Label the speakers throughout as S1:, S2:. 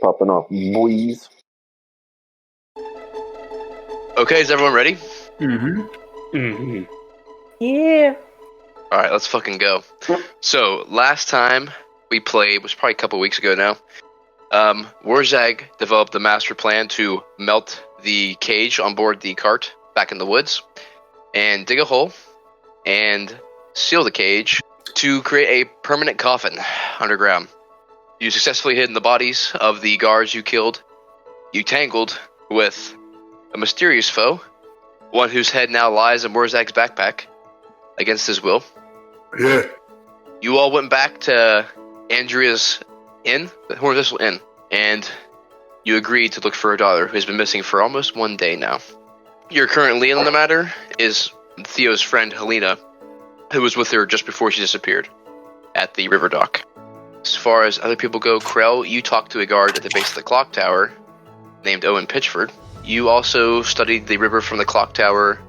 S1: popping off, boys.
S2: Okay, is everyone ready?
S3: Yeah.
S2: Alright, let's fucking go. So, last time we played was probably a couple weeks ago now. Warzag developed the master plan to melt the cage on board the cart back in the woods and dig a hole and seal the cage to create a permanent coffin underground. You successfully hid the bodies of the guards you killed. You tangled with a mysterious foe, one whose head now lies in Warzag's backpack against his will.
S4: Yeah.
S2: You all went back to Andrea's inn, the Hornethistle Inn, and you agreed to look for her daughter, who has been missing for almost 1 day now. Your current lead on the matter is Theo's friend Helena, who was with her just before she disappeared at the river dock. As far as other people go, Krell, you talked to a guard at the base of the clock tower named Owen Pitchford. You also studied the river from the clock tower,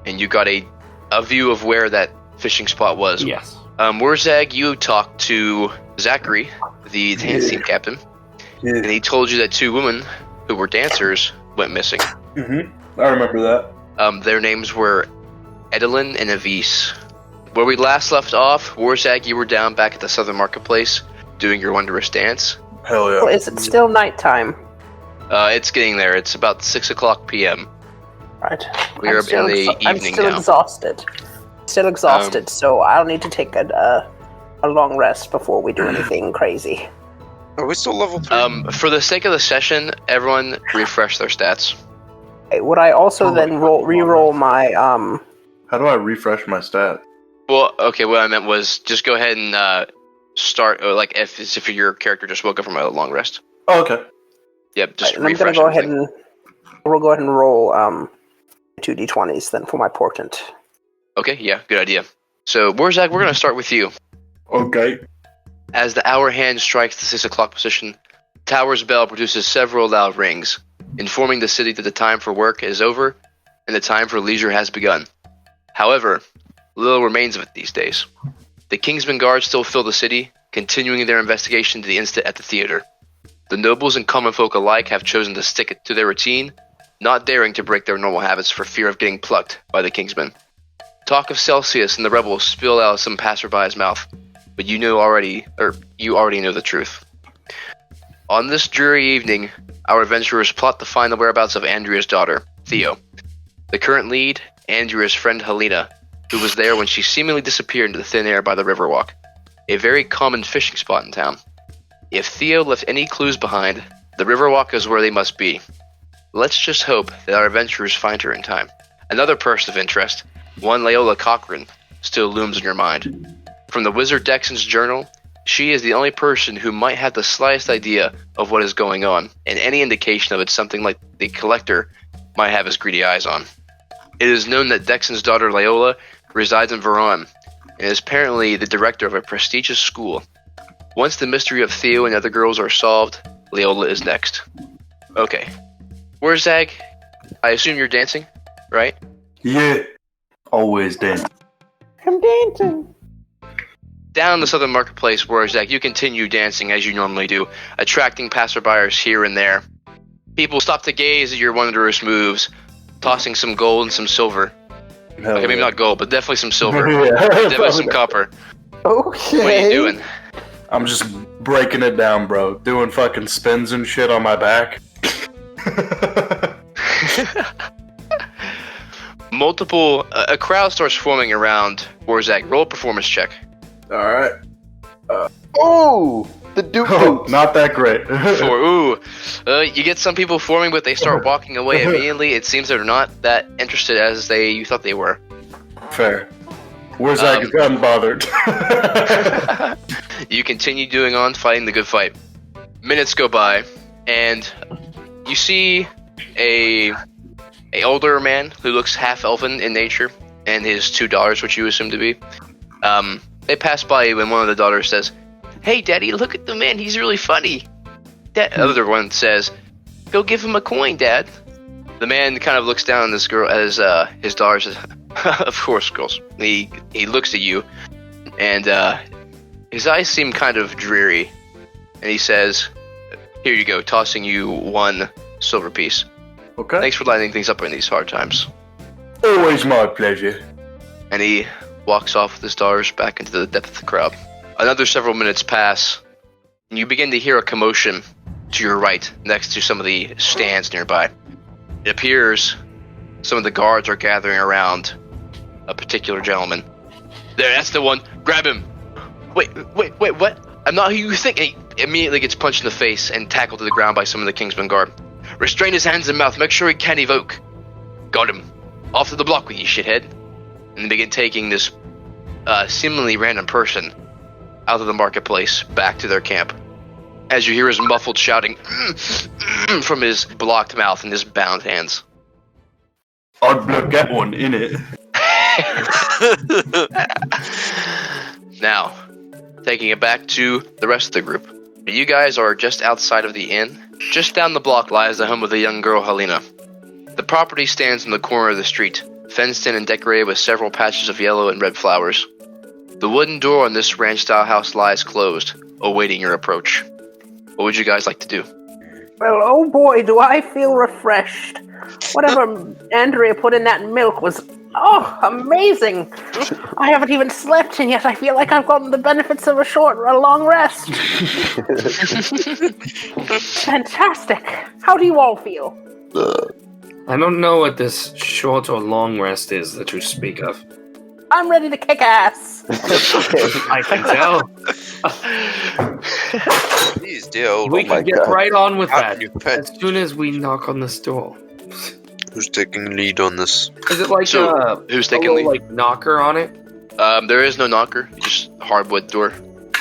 S2: and you got a view of where that fishing spot was.
S3: Yes.
S2: Warzag, you talked to Zachary, the dance team captain, and he told you that 2 women who were dancers went missing.
S4: I remember that.
S2: Their names were Edelyn and Avis. Where we last left off, Warzag, you were down back at the Southern Marketplace doing your wondrous dance.
S4: Hell yeah.
S3: Well, is it still nighttime?
S2: It's getting there. It's about 6 o'clock p.m.
S3: Right.
S2: We're up in the
S3: I'm
S2: evening
S3: still
S2: now.
S3: exhausted. Still exhausted, so I'll need to take a long rest before we do anything crazy.
S5: Are we still level 3?
S2: For the sake of the session, everyone refresh their stats.
S3: Okay, would I also then re-roll my
S4: How do I refresh my stat?
S2: Well, okay, what I meant was just go ahead and start, like, if your character just woke up from a long rest.
S4: Oh, okay.
S2: Yep, just
S3: I'm gonna
S2: refresh
S3: go ahead
S2: everything.
S3: and we'll go ahead and roll 2 d20s then for my portent.
S2: Okay, yeah, good idea. So, Warzag, we're going to start with you.
S4: Okay.
S2: As the hour hand strikes the 6 o'clock position, the tower's bell produces several loud rings, informing the city that the time for work is over and the time for leisure has begun. However, little remains of it these days. The Kingsman Guards still fill the city, continuing their investigation to the instant at the theater. The nobles and common folk alike have chosen to stick to their routine, not daring to break their normal habits for fear of getting plucked by the Kingsmen. Talk of Celsius and the rebels spill out of some passerby's mouth, but you already know the truth. On this dreary evening, our adventurers plot to find the whereabouts of Andrea's daughter, Theo. The current lead, Andrea's friend Helena, who was there when she seemingly disappeared into the thin air by the Riverwalk, a very common fishing spot in town. If Theo left any clues behind, the Riverwalk is where they must be. Let's just hope that our adventurers find her in time. Another person of interest, one Leola Cochran, still looms in your mind. From the wizard Dexon's journal, she is the only person who might have the slightest idea of what is going on, and any indication of it something like the collector might have his greedy eyes on. It is known that Dexon's daughter Leola resides in Varon, and is apparently the director of a prestigious school. Once the mystery of Theo and the other girls are solved, Leola is next. Okay. Where's Zag? I assume you're dancing, right?
S4: Yeah. Always dance.
S3: I'm dancing.
S2: Down the Southern Marketplace, Zag, you continue dancing as you normally do, attracting passerbyers here and there. People stop to gaze at your wondrous moves, tossing some gold and some silver.
S4: Hell
S2: Okay, maybe
S4: yeah.
S2: not gold, but definitely some silver.
S4: Yeah,
S2: Definitely some copper.
S3: Okay.
S2: What are you doing?
S4: I'm just breaking it down, bro. Doing fucking spins and shit on my back.
S2: A crowd starts forming around Warzag. Roll a performance check.
S4: Alright.
S1: Oh, the Duke.
S4: Oh, not that great.
S2: You get some people forming, but they start walking away immediately. It seems they're not that interested as you thought they were.
S4: Fair. Warzag is unbothered.
S2: You continue doing on, fighting the good fight. Minutes go by, and you see a older man who looks half elven in nature, and his 2 daughters, which you assume to be. They pass by you, and one of the daughters says, "Hey, Daddy, look at the man. He's really funny." The other one says, "Go give him a coin, Dad." The man kind of looks down at this girl as his daughter says, "Of course, girls." He looks at you, and his eyes seem kind of dreary, and he says, Here you go, tossing you 1 silver piece.
S4: Okay.
S2: Thanks for lighting things up in these hard times.
S4: Always my pleasure.
S2: And he walks off with his daughters back into the depth of the crowd. Another several minutes pass, and you begin to hear a commotion to your right, next to some of the stands nearby. It appears some of the guards are gathering around a particular gentleman. There, that's the one. Grab him. Wait, what? I'm not who you think. He immediately gets punched in the face and tackled to the ground by some of the Kingsman guard. Restrain his hands and mouth. Make sure he can't evoke. Got him. Off to the block with you, shithead. And they begin taking this seemingly random person out of the marketplace back to their camp. As you hear his muffled shouting from his blocked mouth and his bound hands.
S4: I'd block that one, innit?
S2: Now, taking it back to the rest of the group. You guys are just outside of the inn. Just down the block lies the home of the young girl, Helena. The property stands in the corner of the street, fenced in and decorated with several patches of yellow and red flowers. The wooden door on this ranch-style house lies closed, awaiting your approach. What would you guys like to do?
S3: Well, oh boy, do I feel refreshed. Whatever Andrea put in that milk was, amazing. I haven't even slept, and yet I feel like I've gotten the benefits of a long rest. Fantastic. How do you all feel?
S6: I don't know what this short or long rest is that you speak of.
S3: I'm ready to kick ass.
S6: I can tell.
S5: Please, dear old.
S6: We can get right on with that
S5: As
S6: as soon as we knock on this door.
S5: Who's taking lead on this?
S6: Is it like
S2: who's
S6: a
S2: taking
S6: little,
S2: lead?
S6: like knocker on it?
S2: There is no knocker, just a hardwood door.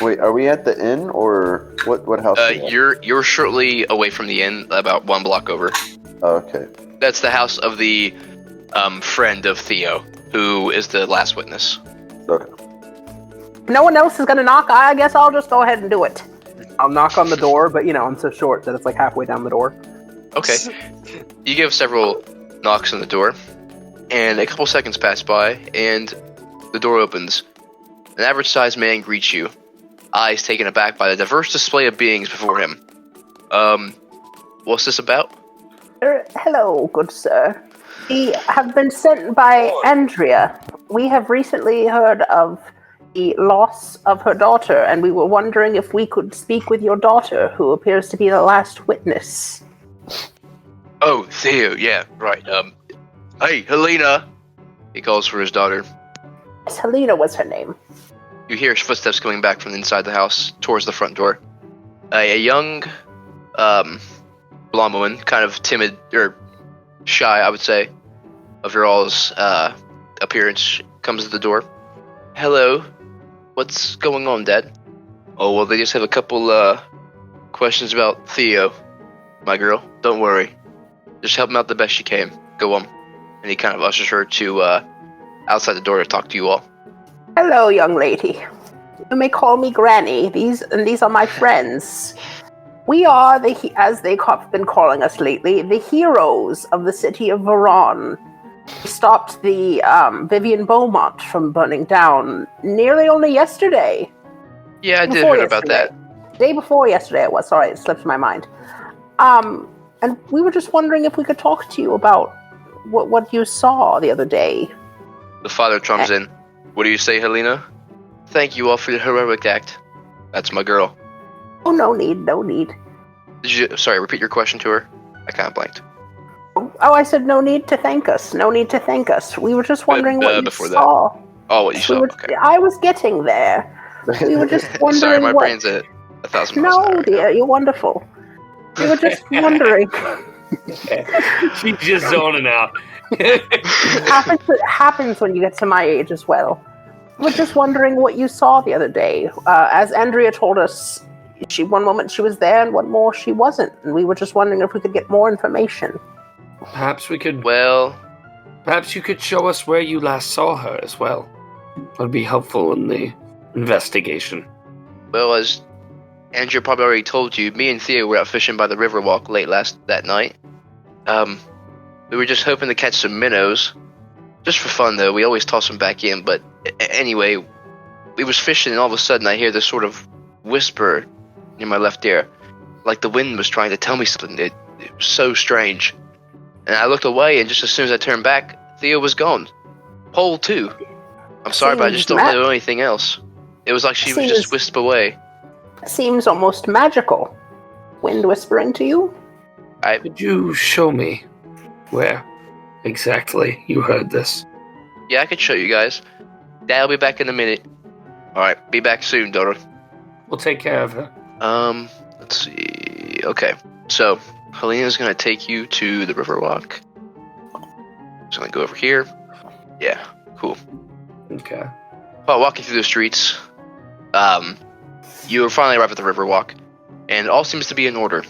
S1: Wait, are we at the inn or what house? Are we at?
S2: You're shortly away from the inn, about 1 block over.
S1: Oh, okay.
S2: That's the house of the friend of Theo, who is the last witness.
S1: Okay.
S3: No one else is gonna knock. I guess I'll just go ahead and do it. I'll knock on the door, but I'm so short that it's like halfway down the door.
S2: Okay. You give several knocks on the door, and a couple seconds pass by, and the door opens. An average-sized man greets you, eyes taken aback by the diverse display of beings before him. What's this about?
S3: Hello, good sir. We have been sent by Andrea. We have recently heard of the loss of her daughter, and we were wondering if we could speak with your daughter, who appears to be the last witness.
S2: Oh, Theo, yeah, right. Hey, Helena! He calls for his daughter.
S3: Yes, Helena was her name.
S2: You hear footsteps coming back from inside the house towards the front door. A young, blonde woman, kind of timid, or shy, I would say, of your all's appearance, comes to the door. Hello. What's going on, Dad? Oh, well, they just have a couple questions about Theo, my girl. Don't worry. Just help him out the best you can. Go on. And he kind of ushers her to outside the door to talk to you all.
S3: Hello, young lady. You may call me Granny. These are my friends. We are, as they have been calling us lately, the heroes of the city of Varon. We stopped the Vivian Beaumont from burning down nearly only yesterday.
S2: Yeah, I did hear about that.
S3: Day before yesterday it was. Sorry, it slipped my mind. And we were just wondering if we could talk to you about what you saw the other day.
S2: The father chimes in. What do you say, Helena? Thank you all for your heroic act. That's my girl.
S3: Oh, no need.
S2: Sorry, repeat your question to her. I kind of blanked.
S3: Oh, I said no need to thank us. No need to thank us. We were just wondering what you saw.
S2: That. Oh, what you saw? Okay.
S3: I was getting there. We were just wondering.
S2: Sorry, my brain's at 1,000 miles an hour.
S3: No, dear, you're wonderful. We were just wondering.
S6: She's just zoning out.
S3: It happens when you get to my age as well. We're just wondering what you saw the other day. As Andrea told us, one moment she was there and one more she wasn't. And we were just wondering if we could get more information.
S6: Perhaps we could...
S2: Well...
S6: Perhaps you could show us where you last saw her as well. That would be helpful in the investigation.
S2: Well, as Andrea probably already told you, me and Theo were out fishing by the Riverwalk late that night. We were just hoping to catch some minnows. Just for fun, though. We always toss them back in, but anyway, we was fishing and all of a sudden I hear this sort of whisper near my left ear. like the wind was trying to tell me something. It was so strange. And I looked away, and just as soon as I turned back, Theo was gone. Pole too. I'm sorry, but I just don't know anything else. It was like she was just whisked away.
S3: Seems almost magical. Wind whispering to you?
S6: Could you show me where exactly you heard this?
S2: Yeah, I could show you guys. Dad'll be back in a minute. Alright, be back soon, daughter.
S6: We'll take care of her.
S2: Let's see. Okay, so Helena's gonna take you to the Riverwalk. Just gonna go over here. Yeah, cool.
S6: Okay.
S2: While walking through the streets, you finally arrive at the Riverwalk, and all seems to be in order.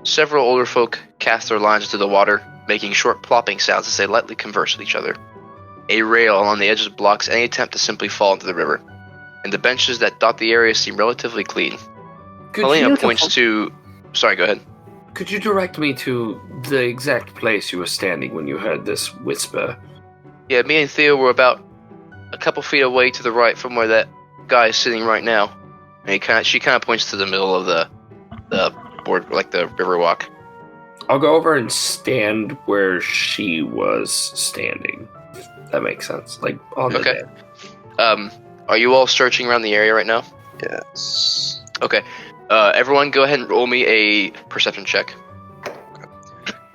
S2: Several older folk cast their lines into the water, making short plopping sounds as they lightly converse with each other. A rail along the edges blocks any attempt to simply fall into the river, and the benches that dot the area seem relatively clean. Helena points to... Sorry, go ahead.
S6: Could you direct me to the exact place you were standing when you heard this whisper?
S2: Yeah, me and Theo were about a couple feet away to the right from where that guy is sitting right now. And she kind of points to the middle of the board, like the Riverwalk.
S6: I'll go over and stand where she was standing. If that makes sense. Like on the
S2: Okay.
S6: deck.
S2: Are you all searching around the area right now?
S5: Yes.
S2: Okay. Everyone go ahead and roll me a perception check.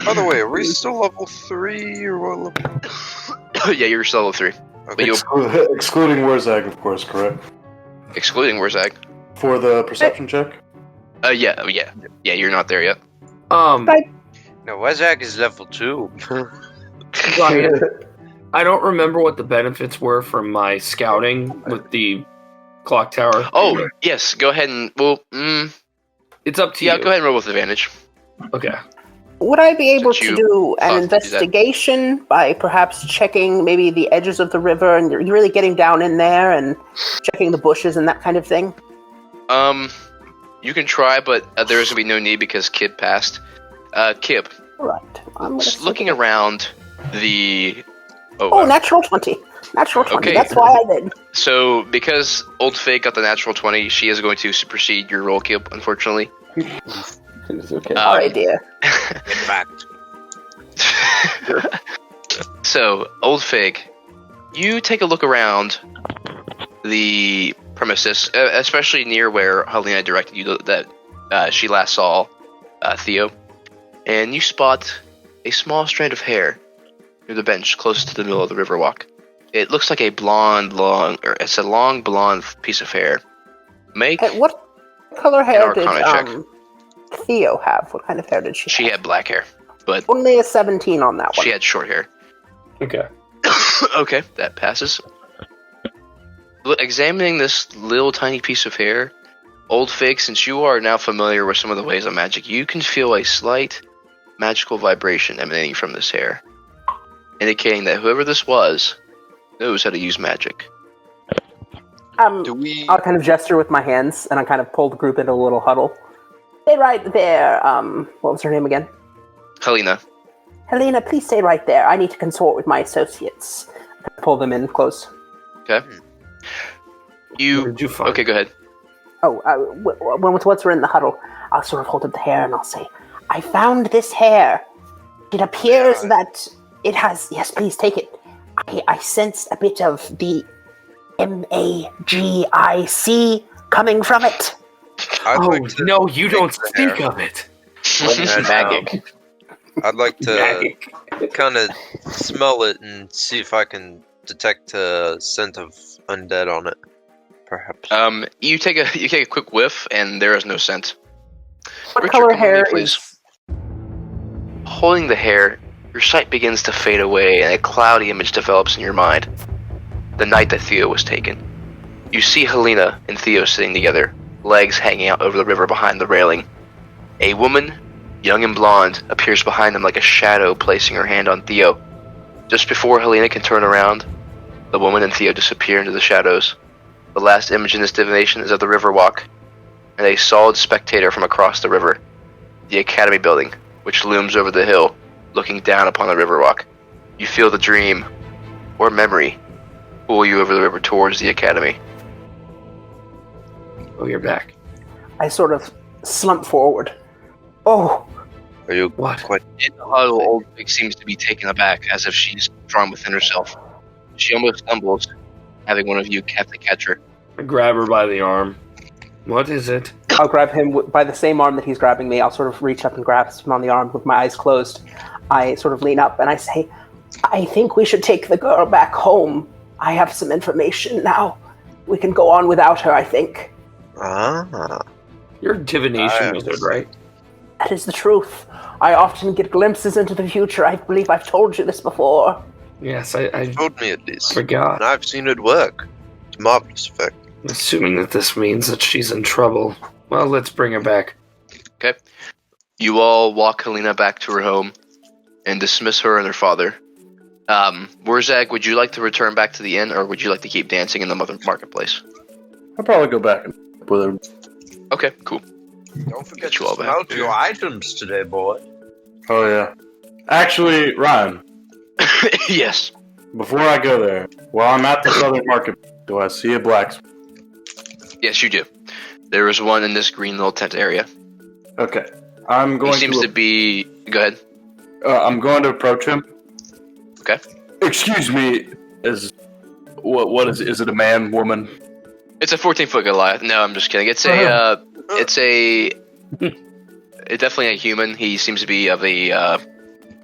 S5: By the way, are we still level 3 or what level?
S2: Yeah, you're still level 3.
S5: Okay.
S2: But
S4: Excluding Warzag, of course, correct?
S2: excluding Warzag.
S4: For the perception check?
S2: Yeah, you're not there yet.
S5: No, Wazak is level 2.
S6: Ryan, I don't remember what the benefits were from my scouting with the clock tower.
S2: Oh, yes, go ahead and... Well,
S6: It's up to
S2: yeah,
S6: you.
S2: go ahead and roll with advantage.
S6: Okay.
S3: Would I be able
S2: Since
S3: to
S2: you
S3: do an
S2: thought to do that.
S3: investigation by perhaps checking maybe the edges of the river and you're really getting down in there and checking the bushes and that kind of thing?
S2: You can try, but there is going to be no need because Kib passed. Kib,
S3: Right. I'm
S2: just
S3: gonna
S2: looking around the...
S3: natural 20. Natural 20.
S2: Okay.
S3: That's why I did.
S2: So, because Old Fake got the natural 20, she is going to supersede your roll, Kib, unfortunately.
S1: It's okay.
S3: Sorry, dear.
S5: In fact.
S2: So, Old Fig, you take a look around the premises, especially near where Helena directed you that she last saw Theo, and you spot a small strand of hair near the bench closest to the middle of the Riverwalk. It looks like it's a long blonde piece of hair. Make
S3: What color hair did
S2: Arcana
S3: Theo have? What kind of hair did she have?
S2: She had black hair, but
S3: Only a 17 on that one.
S2: she had short hair.
S6: Okay.
S2: Okay, that passes. Examining this little tiny piece of hair, Old Fig, since you are now familiar with some of the ways of magic, you can feel a slight magical vibration emanating from this hair, indicating that whoever this was knows how to use magic.
S5: Do we...
S3: I'll kind of gesture with my hands, and I kind of pull the group into a little huddle. Stay right there. What was her name again?
S2: Helena.
S3: Helena, please stay right there. I need to consult with my associates. Pull them in close.
S2: Okay.
S6: What did you find?
S2: Okay, go ahead.
S3: Oh, once we're in the huddle, I'll sort of hold up the hair and I'll say, I found this hair. It appears that it has... Yes, please, take it. I sense a bit of the MAGIC coming from it.
S6: No, you don't speak of it.
S2: Magic.
S5: I'd like to kind of smell it and see if I can detect a scent of undead on it, perhaps.
S2: You take a quick whiff, and there is no scent.
S3: What
S2: Richard,
S3: color
S2: come with me,
S3: hair
S2: please.
S3: is...
S2: Holding the hair, your sight begins to fade away, and a cloudy image develops in your mind. The night that Theo was taken. You see Helena and Theo sitting together, legs hanging out over the river behind the railing. A woman, young and blonde, appears behind them like a shadow, placing her hand on Theo. Just before Helena can turn around, the woman and Theo disappear into the shadows. The last image in this divination is of the Riverwalk, and a solid spectator from across the river, the Academy building, which looms over the hill, looking down upon the Riverwalk. You feel the dream, or memory, pull you over the river towards the Academy.
S6: Oh, you're back.
S3: I sort of slump forward. Oh,
S5: Are you
S6: What?
S5: quite?
S2: In the huddle, Old Pig seems to be taken aback, as if she's drawn within herself. She almost stumbles, having one of you have to catch her.
S6: I grab her by the arm. What is it?
S3: I'll grab him by the same arm that he's grabbing me. I'll sort of reach up and grasp him on the arm with my eyes closed. I sort of lean up and I say, I think we should take the girl back home. I have some information now. We can go on without her, I think.
S5: Ah.
S6: You're a divination wizard, right?
S3: That is the truth. I often get glimpses into the future. I believe I've told you this before.
S6: Yes, I
S5: Told me at least.
S6: forgot.
S5: And I've seen it work. To marvelous effect.
S6: Assuming that this means that she's in trouble. Well, let's bring her back.
S2: Okay. You all walk Helena back to her home and dismiss her and her father. Wurzag, would you like to return back to the inn, or would you like to keep dancing in the marketplace?
S4: I'll probably go back and with her.
S2: Okay, cool.
S5: Don't forget
S2: Get you
S5: to
S2: all back.
S5: smelt your items today, boy.
S4: Oh yeah. Actually, Ryan,
S2: Yes.
S4: before I go there, while I'm at the southern market, do I see a blacksmith?
S2: Yes, you do. There is one in this green little tent area.
S4: Okay. I'm going
S2: He seems to be... Go ahead.
S4: I'm going to approach him.
S2: Okay.
S4: Excuse me, what is it a man, woman?
S2: It's a 14-foot Goliath. No, I'm just kidding. It's definitely a human. He seems to be of a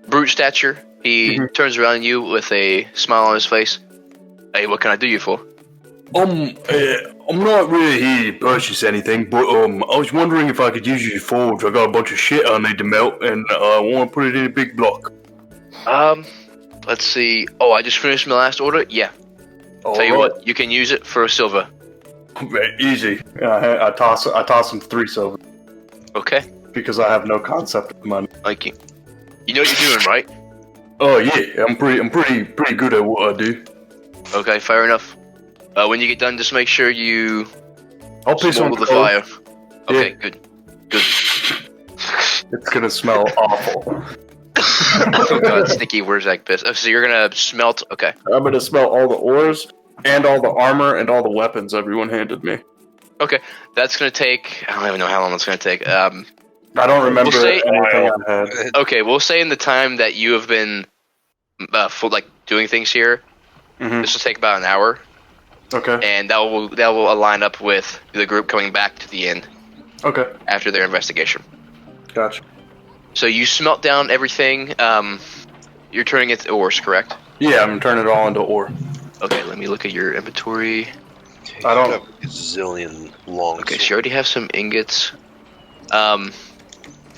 S2: brute stature. He turns around at you with a smile on his face. Hey, what can I do you for?
S4: I'm not really here to purchase anything, but I was wondering if I could use your forge. I got a bunch of shit I need to melt, and I want to put it in a big block.
S2: Let's see. Oh, I just finished my last order. Yeah. Tell you what, you can use it for a silver.
S4: Easy. I toss him 3 silver
S2: Okay.
S4: because I have no concept of money.
S2: Like you. You know what you're doing, right?
S4: Oh yeah, I'm pretty good at what I do.
S2: Okay, fair enough. When you get done, just make sure you
S4: I'll piss on
S2: smolder the
S4: clothes.
S2: fire. Okay, good. Good.
S4: It's gonna smell awful.
S2: Oh god, sneaky Wurzag piss. Oh, so you're gonna smelt. Okay.
S4: I'm gonna smell all the ores and all the armor and all the weapons everyone handed me.
S2: Okay, that's gonna take. I don't even know how long that's gonna take.
S4: I don't remember
S2: We'll say-
S4: anything I had.
S2: Okay, we'll say in the time that you have been, doing things here, this will take about an hour,
S4: Okay.
S2: and that will align up with the group coming back to the inn
S4: Okay.
S2: after their investigation.
S4: Gotcha.
S2: So you smelt down everything. You're turning it to ores, correct?
S4: Yeah, I'm turning it all into ore.
S2: Okay, let me look at your inventory.
S4: I don't-
S5: have a zillion long.
S2: Okay, so you already have some ingots.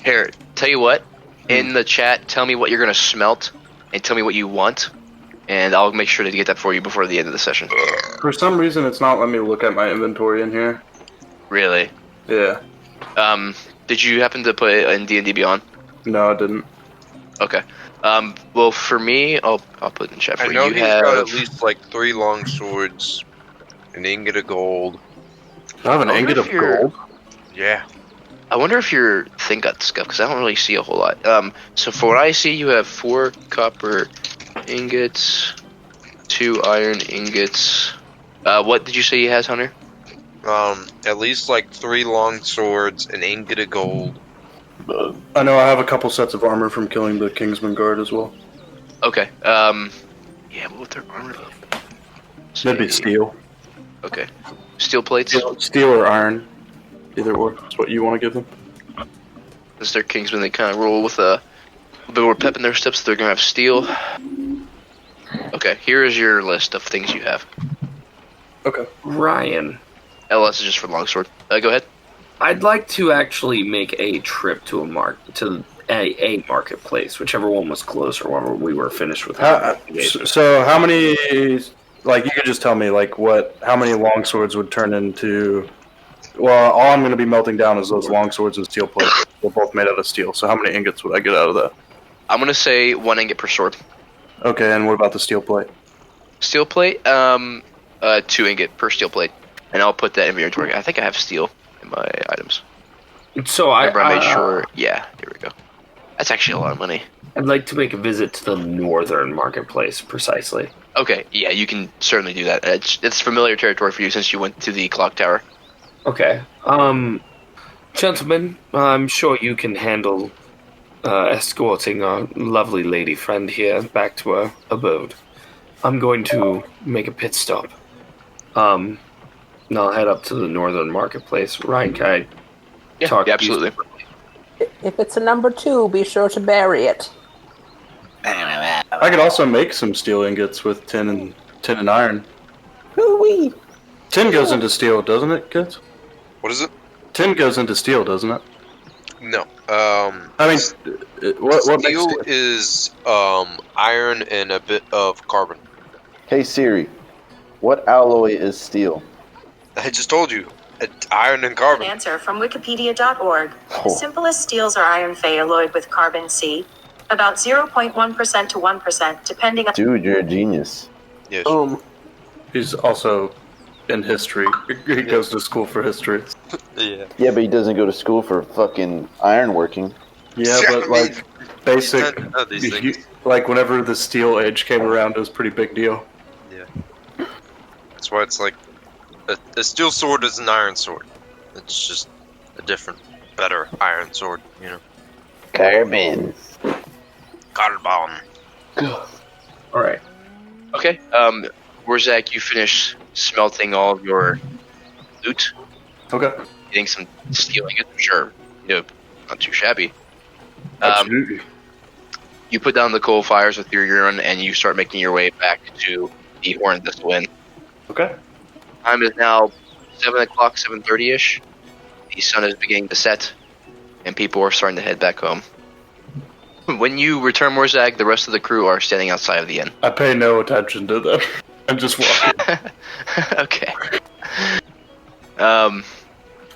S2: Here, tell you what. In the chat, tell me what you're gonna smelt, and tell me what you want, and I'll make sure to get that for you before the end of the session.
S4: For some reason, it's not letting me look at my inventory in here.
S2: Really?
S4: Yeah.
S2: Did you happen to put it in D&D Beyond?
S4: No, I didn't.
S2: Okay. Well, for me, I'll put it in chat for
S5: I
S2: you.
S5: know
S2: You
S5: he's got at
S2: have.
S5: least like 3 long swords, an ingot of gold.
S4: I have an
S2: I wonder
S4: ingot
S2: if
S4: of
S2: you're-
S4: gold.
S5: Yeah.
S2: I wonder if your thing got scuffed because I don't really see a whole lot. So for what I see, you have 4 copper ingots, 2 iron ingots. What did you say he has, Hunter?
S5: At least like 3 long swords, an ingot of gold.
S4: I know I have a couple sets of armor from killing the Kingsman Guard as well.
S2: Okay. Yeah, what would their armor be?
S4: That'd be steel.
S2: Okay. Steel plates?
S4: Steel or iron. Either or. That's what you want to give them.
S2: As their Kingsmen, they kind of roll with a bit more pep in their steps. They're going to have steel. Okay, here is your list of things you have.
S4: Okay.
S6: Ryan,
S2: LS is just for longsword. Go ahead.
S6: I'd like to actually make a trip to a marketplace, whichever one was closer when we were finished with our investigation.
S4: So how many? Like you could just tell me like how many long swords would turn into? Well, all I'm going to be melting down is those long swords and steel plates. They're both made out of steel. So how many ingots would I get out of that?
S2: I'm going to say 1 ingot per sword.
S4: Okay, and what about the steel plate?
S2: Steel plate, 2 ingot per steel plate. And I'll put that in your inventory. I think I have steel in my items.
S6: So
S2: Remember, I made sure. Yeah, here we go. That's actually a lot of money.
S6: I'd like to make a visit to the northern marketplace, precisely.
S2: Okay, yeah, you can certainly do that. It's familiar territory for you since you went to the clock tower.
S6: Okay. Gentlemen, I'm sure you can handle escorting our lovely lady friend here back to her abode. I'm going to make a pit stop. And I'll head up to the northern marketplace. Ryan, can I talk to you?
S2: Absolutely.
S3: If it's a number 2, be sure to bury it.
S4: I could also make some steel ingots with tin and iron.
S3: Hoo-wee!
S4: Tin goes into steel, doesn't it, kids?
S5: What is it?
S4: Tin goes into steel, doesn't it?
S5: No.
S4: I mean, what makes
S5: Steel
S4: steel?
S5: is iron and a bit of carbon.
S1: Hey Siri, what alloy is steel?
S5: I just told you. Iron and carbon.
S7: An answer from wikipedia.org.
S1: Oh.
S7: The simplest steels are iron alloyed with carbon C, about 0.1% to 1%, depending on...
S1: Dude, you're a genius.
S5: Yes.
S4: He's also in history. He goes to school for history.
S5: Yeah.
S1: Yeah, but he doesn't go to school for fucking ironworking.
S4: Yeah, but like basic,
S5: None of these things.
S4: like whenever the steel age came around, it was a pretty big deal.
S5: Yeah. That's why it's like a steel sword is an iron sword. It's just a different, better iron sword, you know.
S1: Carbon.
S5: Carbon.
S6: All right.
S2: Okay. Warzak, you finish smelting all of your loot,
S4: Okay.
S2: getting some steel ingots, which are, not too shabby.
S4: Absolutely.
S2: You put down the coal fires with your urine, and you start making your way back to the Horned Thistle Inn.
S4: Okay.
S2: Time is now 7 o'clock, 7:30ish. The sun is beginning to set, and people are starting to head back home. When you return, Morzag, the rest of the crew are standing outside of the inn.
S4: I pay no attention to them. I'm just walking.
S2: Okay.
S4: I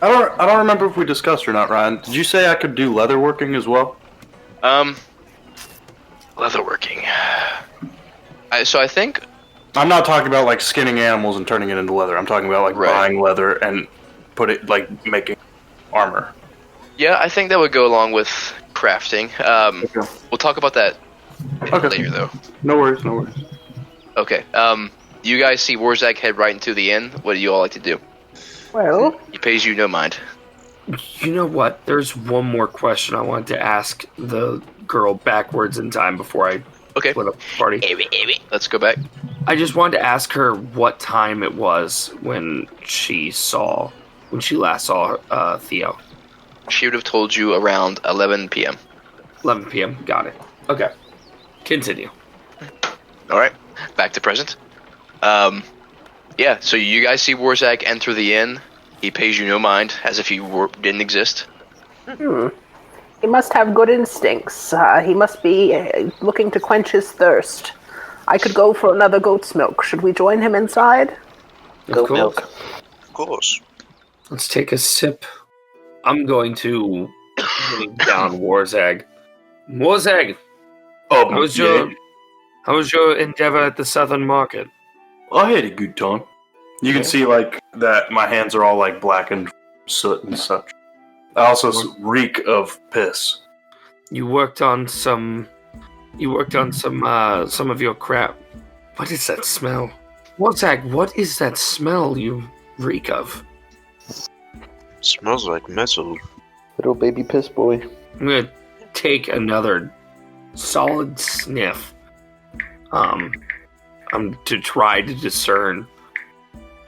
S4: don't remember if we discussed or not, Ryan. Did you say I could do leatherworking as well?
S2: Leatherworking. So I think...
S4: I'm not talking about like skinning animals and turning it into leather. I'm talking about like
S2: Right.
S4: buying leather and making armor.
S2: Yeah, I think that would go along with crafting.
S4: Okay.
S2: We'll talk about that
S4: Okay.
S2: later, though.
S4: No worries.
S2: Okay. You guys see Warzak head right into the inn. What do you all like to do?
S3: Well,
S2: He pays you no mind.
S6: You know what? There's one more question I wanted to ask the girl backwards in time before I
S2: Okay.
S6: split up the party.
S2: Let's go back.
S6: I just wanted to ask her what time it was when she last saw Theo.
S2: She would have told you around 11 p.m.
S6: 11 p.m. Got it. Okay. Continue.
S2: All right. Back to present. Yeah, so you guys see Warzak enter the inn. He pays you no mind, as if you didn't exist.
S3: he must have good instincts. He must be looking to quench his thirst. I could go for another goat's milk. Should we join him inside?
S6: Of course.
S5: Of course.
S6: Let's take a sip. I'm going to lean down Warzag. Warzag,
S4: Oh,
S6: how was your endeavor at the Southern Market?
S4: I had a good time. You can see like that. My hands are all like blackened soot and such. I also reek of piss.
S6: You worked on some of your crap. What is that smell? Warzag, what is that smell you reek of?
S5: Smells like metal.
S1: Little baby piss boy.
S6: I'm gonna take another solid sniff. I'm to try to discern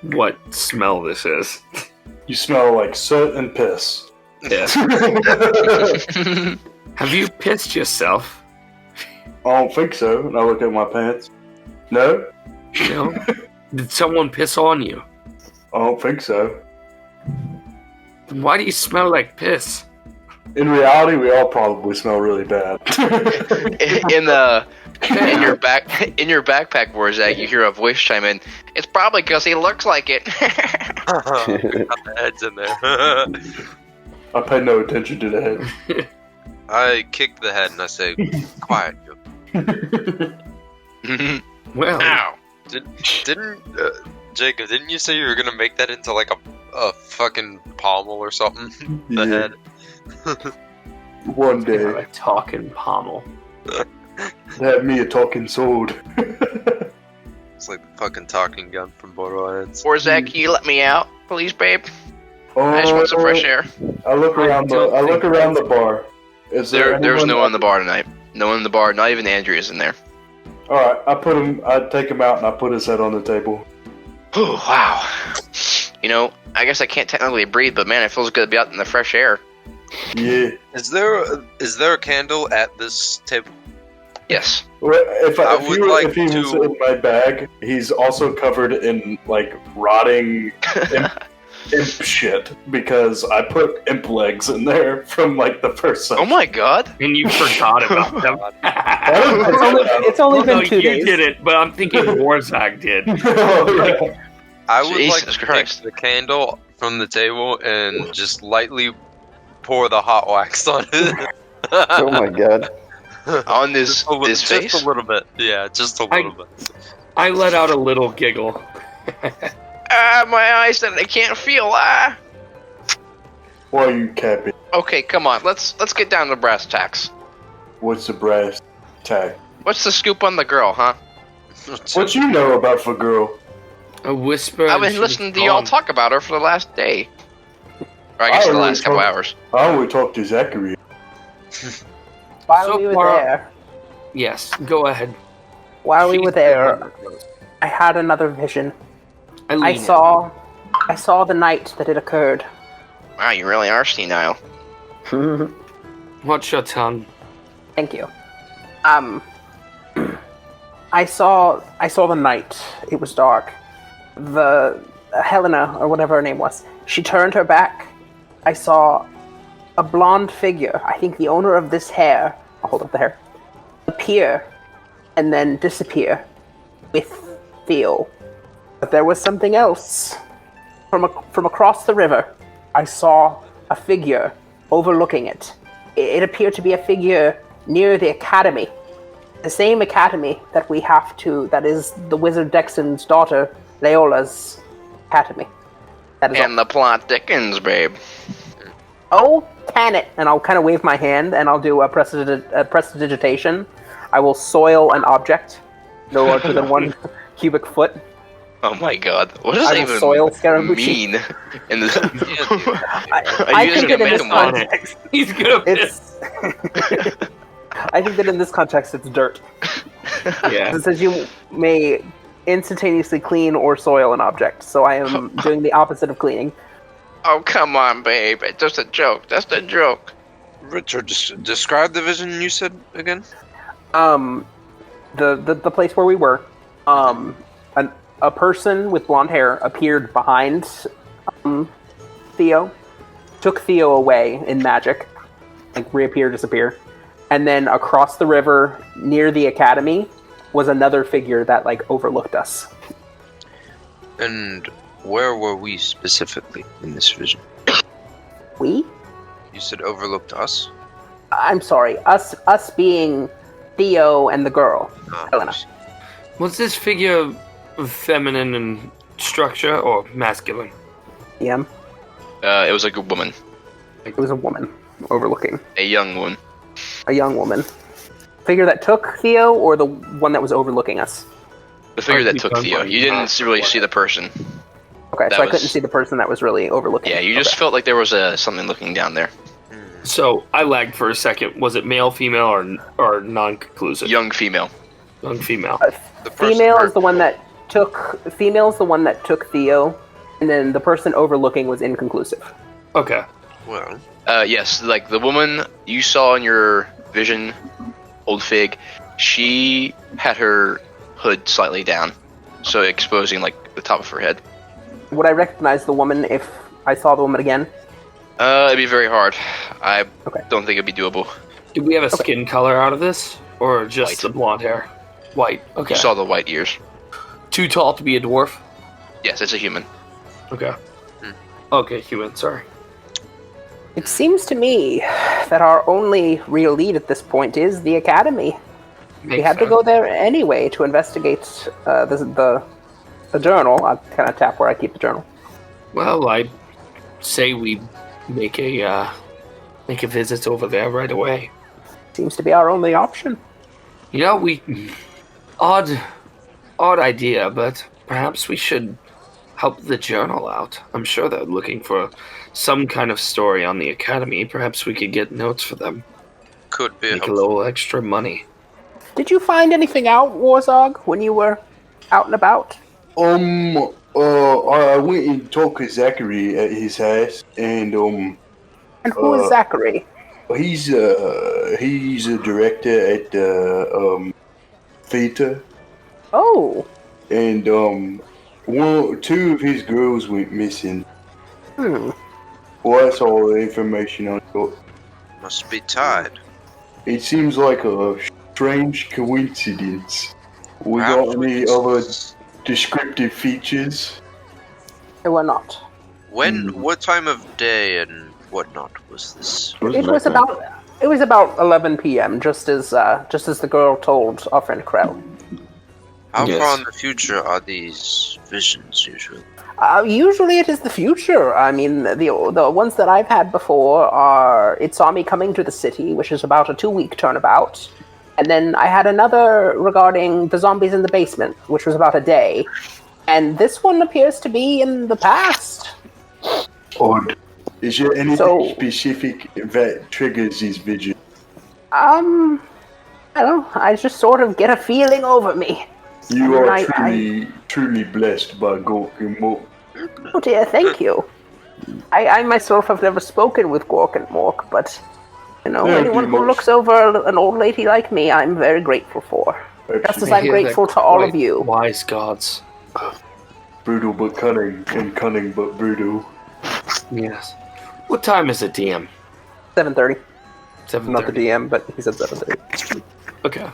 S6: what smell this is.
S4: You smell like soot and piss.
S6: Yeah. Have you pissed yourself?
S4: I don't think so. And I look at my pants. No,
S6: No? Did someone piss on you?
S4: I don't think so.
S6: Then why do you smell like piss?
S4: In reality, we all probably smell really bad.
S2: In your backpack, Warzak, you hear a voice chime in. It's probably because he looks like it.
S5: Got the heads in there.
S4: I pay no attention to the head.
S5: I kick the head and I say, quiet.
S6: Well,
S2: Ow.
S5: Didn't Jacob? Didn't you say you were gonna make that into like a fucking pommel or something? The head.
S4: One day,
S6: a talking pommel.
S4: have me a talking sword.
S5: It's like the fucking talking gun from Borderlands.
S2: Warzak, can you let me out, please, babe? I just want some fresh air.
S4: I look around the bar. Is
S2: There's
S4: anyone
S2: no one in the bar tonight. No one in the bar. Not even Andrea's in there.
S4: All right, I take him out and I put his head on the table.
S2: Oh wow. You know, I guess I can't technically breathe, but man, it feels good to be out in the fresh air.
S4: Yeah.
S5: Is there a candle at this table?
S2: Yes.
S4: If he
S5: to-
S4: was in my bag, he's also covered in like rotting imp shit because I put imp legs in there from like the first
S2: Oh
S4: session.
S2: my god.
S6: And you forgot about them.
S3: It's only been
S6: no,
S3: 2
S6: you
S3: days.
S6: did it, but I'm thinking Warzag did.
S4: Oh, yeah.
S5: I would
S2: Jesus
S5: like to
S2: Christ.
S5: take the candle from the table and just lightly pour the hot wax on it.
S1: Oh my god.
S2: On this
S5: just
S2: face.
S5: a little bit. Yeah, just a little bit.
S6: I let out a little giggle.
S2: Ah, my eyes that I can't feel. Ah.
S4: Why are you capping?
S2: Okay, come on. Let's get down to brass tacks.
S4: What's the brass tack?
S2: What's the scoop on the girl, huh?
S4: What you know about for girl?
S6: A whisper.
S2: I've
S6: and
S2: been
S6: she
S2: listening
S6: was
S2: to y'all
S6: gone.
S2: talk about her for the last day. Or I guess the last couple hours.
S4: I only talked to Zachary.
S3: While
S6: So
S3: we were
S6: far-
S3: there,
S6: Yes, go ahead.
S3: while we
S6: She's
S3: were there, I had another vision. I
S6: lean in.
S3: saw the night that it occurred.
S2: Wow, you really are senile.
S6: Watch your tongue.
S3: Thank you. I saw the night. It was dark. The Helena, or whatever her name was, she turned her back. I saw a blonde figure, I think the owner of this hair, I'll hold up the hair, appear and then disappear with Theo. But there was something else. From across the river, I saw a figure overlooking it. It appeared to be a figure near the academy. The same academy that we have to, that is the wizard Dexon's daughter, Leola's academy. That is
S2: And the plot thickens, babe.
S3: Oh, can it? And I'll kind of wave my hand, and I'll do a prestidigitation. I will soil an object, no larger than 1 cubic foot.
S2: Oh my god. What does
S3: I
S2: that
S3: will
S2: even
S3: soil Scaramucci.
S2: mean? In this...
S3: I think that in this context,
S6: He's gonna piss.
S3: it's. I think that in this context, it's dirt.
S6: Yeah.
S3: It says you may instantaneously clean or soil an object, so I am doing the opposite of cleaning.
S2: Oh, come on, babe. It's just a joke. That's a joke.
S5: Richard, describe the vision you said again.
S3: The place where we were, a person with blonde hair appeared behind Theo, took Theo away in magic, like reappear, disappear, and then across the river near the academy was another figure that like overlooked us.
S5: And where were we specifically in this vision?
S3: We?
S5: You said overlooked us?
S3: I'm sorry, us being Theo and the girl,
S5: Ah,
S3: Helena.
S6: Was this figure feminine in structure or masculine?
S3: Yeah,
S2: It was a good woman.
S3: it was a woman overlooking.
S2: A young woman.
S3: A young woman. Figure that took Theo, or the one that was overlooking us?
S2: The figure that
S6: you
S2: took
S6: done
S2: Theo.
S6: what
S2: You
S6: you
S2: didn't
S6: asked
S2: really
S6: for.
S2: see the person.
S3: Okay,
S2: That
S3: so I
S2: was-
S3: couldn't see the person that was really overlooking.
S2: Yeah, you just
S3: Okay.
S2: felt like there was something looking down there.
S6: So I lagged for a second. Was it male, female, or non-conclusive?
S2: Young female.
S6: Young female.
S5: The person
S3: Female
S5: hurt-
S3: is the one that took. Female's the one that took Theo, and then the person overlooking was inconclusive.
S6: Okay.
S5: Well,
S2: Yes, like the woman you saw in your vision, Old Fig, she had her hood slightly down, so exposing like the top of her head.
S3: Would I recognize the woman if I saw the woman again?
S2: It'd be very hard. I
S3: Okay.
S2: don't think it'd be doable.
S6: Did we have a skin color out of this, or just
S2: White.
S6: the blonde hair? White. Okay.
S2: You saw the white ears.
S6: Too tall to be a dwarf.
S2: Yes, it's a human.
S6: Okay. Okay, human. Sorry.
S3: It seems to me that our only real lead at this point is the academy. We
S6: Makes
S3: had to
S6: sense.
S3: go there anyway to investigate the journal. I'll kind of tap where I keep the journal.
S6: Well, I say we make a visit over there right away.
S3: Seems to be our only option.
S6: You know, odd idea, but perhaps we should help the journal out. I'm sure they're looking for some kind of story on the academy. Perhaps we could get notes for them.
S5: Could be
S6: Make a
S5: helpful.
S6: little extra money.
S3: Did you find anything out, Warzog, when you were out and about?
S4: I went and talked to Zachary at his house, and
S3: And who is Zachary?
S4: he's a director at the theater,
S3: Oh.
S4: and two of his girls went missing.
S3: Hmm.
S4: Well, that's all the information I got.
S5: Must be tied.
S4: It seems like a strange coincidence. We got
S5: Perhaps
S4: any
S5: could-
S4: other descriptive features?
S3: They were not.
S5: What time of day and whatnot was this?
S3: It was about 11 p.m. Just as the girl told our friend Krell.
S5: How
S6: Yes.
S5: far in the future are these visions usually?
S3: Usually it is the future. I mean, the ones that I've had before are it saw me coming to the city, which is about a 2-week turnabout, and then I had another regarding the zombies in the basement, which was about a day, and this one appears to be in the past.
S4: Odd. Is there anything
S3: So-
S4: specific that triggers these visions?
S3: I don't know. I just sort of get a feeling over me.
S4: You
S3: I
S4: are
S3: mean,
S4: truly blessed by Gork and Mork.
S3: Oh dear, thank you. I myself have never spoken with Gork and Mork, but
S4: Yeah,
S3: anyone who
S4: most-
S3: looks over an old lady like me, I'm very grateful for. Just as I'm
S6: Hear they're
S3: grateful to all of
S6: quite
S3: you.
S6: Wise gods.
S4: Brutal but cunning, and cunning but brutal.
S6: Yes. What time is it, DM?
S3: 7:30.
S6: 7:30.
S3: Not the DM, but he said 7:30.
S6: Okay.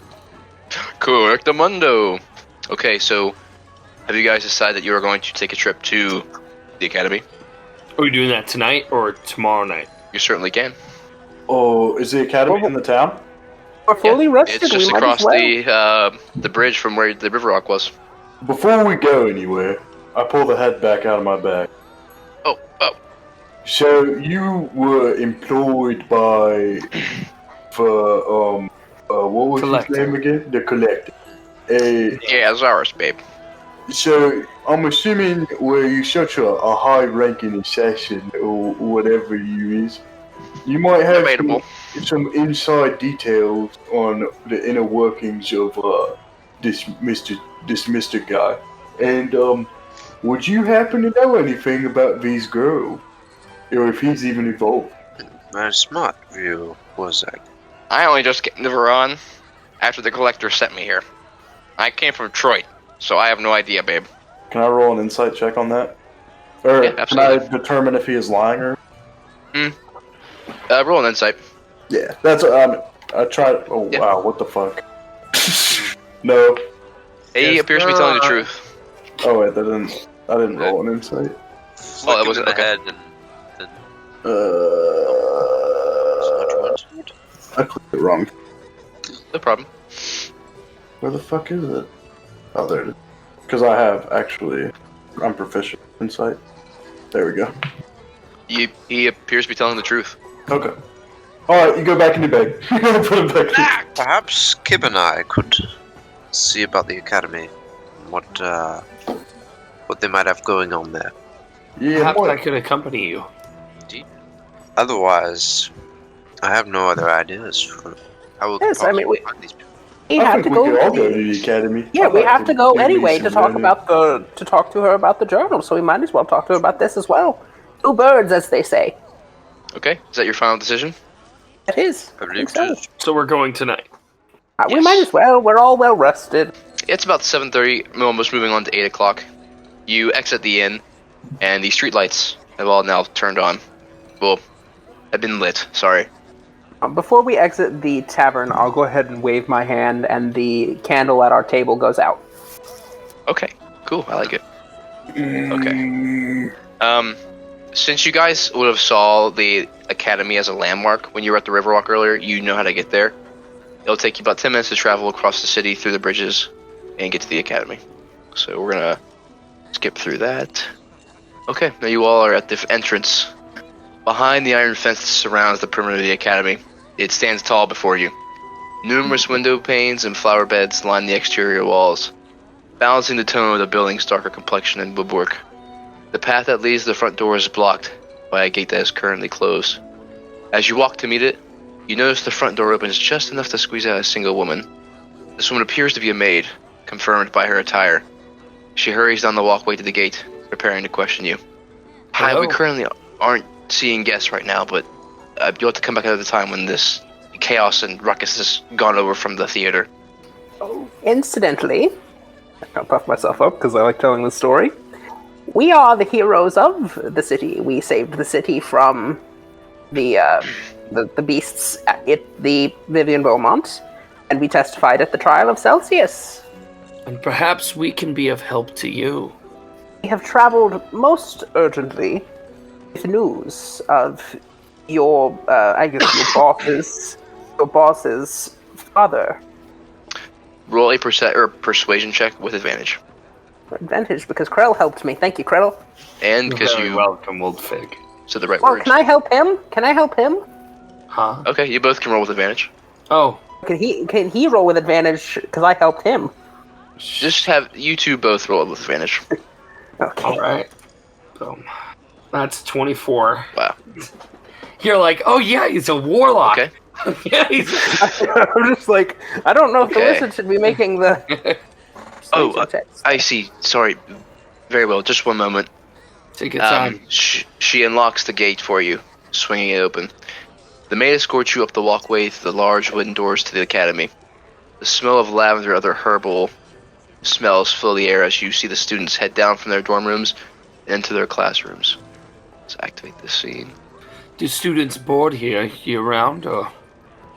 S2: Correctamundo. Okay, so have you guys decided that you are going to take a trip to the academy?
S6: Are we doing that tonight or tomorrow night?
S2: You certainly can.
S4: Oh, is the academy in the town?
S3: We're fully rested.
S2: It's just
S3: we might
S2: across
S3: as well.
S2: the bridge from where the river rock was.
S4: Before we go anywhere, I pull the head back out of my bag.
S2: Oh.
S4: So you were employed for what was
S6: Collector.
S4: his name again? The collector.
S2: Yeah, it's ours, babe.
S4: So I'm assuming where you're such a high-ranking assassin or whatever you is, you might have
S2: Debatable.
S4: some inside details on the inner workings of this Mr. guy. And would you happen to know anything about these girls, or if he's even involved?
S5: Very smart of you, Wozak.
S2: I only just came to Varon after the collector sent me here. I came from Detroit, so I have no idea, babe.
S4: Can I roll an insight check on that? Or
S2: Yeah,
S4: can I
S2: absolutely.
S4: determine if he is lying or?
S2: Roll an insight.
S4: Yeah, that's I tried. Oh
S2: Yeah.
S4: wow, what the fuck? No.
S2: He
S5: Yes,
S2: appears to be telling the truth.
S4: Oh wait, I didn't roll an insight.
S5: Flick
S2: that
S5: him
S2: wasn't-
S5: in the
S2: okay.
S5: head and
S4: I clicked it wrong.
S2: No problem.
S4: Where the fuck is it? Oh, there it is. Because I'm proficient in insight. There we go.
S2: He appears to be telling the truth.
S4: Okay. Alright, you go back in your bag. Put him back in.
S5: perhaps Kib and I could see about the academy, what they might have going on there.
S4: Yeah,
S6: Perhaps
S4: boy.
S6: I could accompany you.
S5: Otherwise, I have no other ideas for how we
S3: Yes,
S5: could
S3: I mean,
S5: possibly find these people.
S3: We
S4: I
S3: have
S4: think
S3: to
S4: we
S3: go.
S4: could all go
S3: To
S4: to
S3: the,
S4: the academy.
S3: yeah,
S4: I'd
S3: we
S4: like
S3: have to go
S4: give me
S3: anyway to
S4: some
S3: talk
S4: learning.
S3: to talk to her about the journal. So we might as well talk to her about this as well. Two birds, as they say.
S2: Okay, is that your final decision?
S3: It is.
S5: I
S3: I
S5: believe
S3: think so.
S5: it is.
S6: So we're going tonight.
S3: We
S2: Yes.
S3: might as well. We're all well rested.
S2: It's about 7:30, almost moving on to 8 o'clock. You exit the inn, and the streetlights have all now turned on. Well, have been lit, sorry.
S3: Before we exit the tavern, I'll go ahead and wave my hand, and the candle at our table goes out.
S2: Okay, cool, I like it. Okay. Since you guys would have saw the academy as a landmark when you were at the Riverwalk earlier, you know how to get there. It'll take you about 10 minutes to travel across the city through the bridges and get to the academy. So we're gonna skip through that. Okay, now you all are at the entrance. Behind the iron fence that surrounds the perimeter of the academy, it stands tall before you. Numerous window panes and flower beds line the exterior walls, balancing the tone of the building's darker complexion and woodwork. The path that leads to the front door is blocked by a gate that is currently closed. As you walk to meet it, you notice the front door opens just enough to squeeze out a single woman. This woman appears to be a maid, confirmed by her attire. She hurries down the walkway to the gate, preparing to question you. Hi,
S6: Hello?
S2: we currently aren't seeing guests right now, but you'll have to come back another time when this chaos and ruckus has gone over from the theater.
S3: Incidentally, I'll puff myself up because I like telling the story. We are the heroes of the city. We saved the city from the beasts at the Vivian Beaumont, and we testified at the trial of Celsius.
S6: And perhaps we can be of help to you.
S3: We have traveled most urgently with news of your boss's father.
S2: Roll a persuasion check with advantage.
S3: Advantage because Krell helped me. Thank you, Krell.
S2: And
S6: You're
S2: because
S6: very
S2: you
S6: welcome, old fig.
S2: said the right
S3: Well,
S2: words.
S3: can I help him? Can I help him?
S6: Huh?
S2: Okay, you both can roll with advantage.
S6: Oh,
S3: Can he roll with advantage because I helped him?
S2: Just have you two both roll with advantage.
S3: Okay.
S6: all right. Boom. That's 24.
S2: Wow.
S6: You're like, oh yeah, he's a warlock.
S2: Okay.
S6: Yeah, he's.
S3: I'm just like, I don't know if the
S2: Okay.
S3: wizard should be making the.
S2: Oh, I see. Sorry. Very well. Just one moment.
S6: Take your time.
S2: She unlocks the gate for you, swinging it open. The maid escorts you up the walkway through the large wooden doors to the academy. The smell of lavender and other herbal smells fill the air as you see the students head down from their dorm rooms and into their classrooms. Let's activate this scene.
S6: Do students board here year-round, or?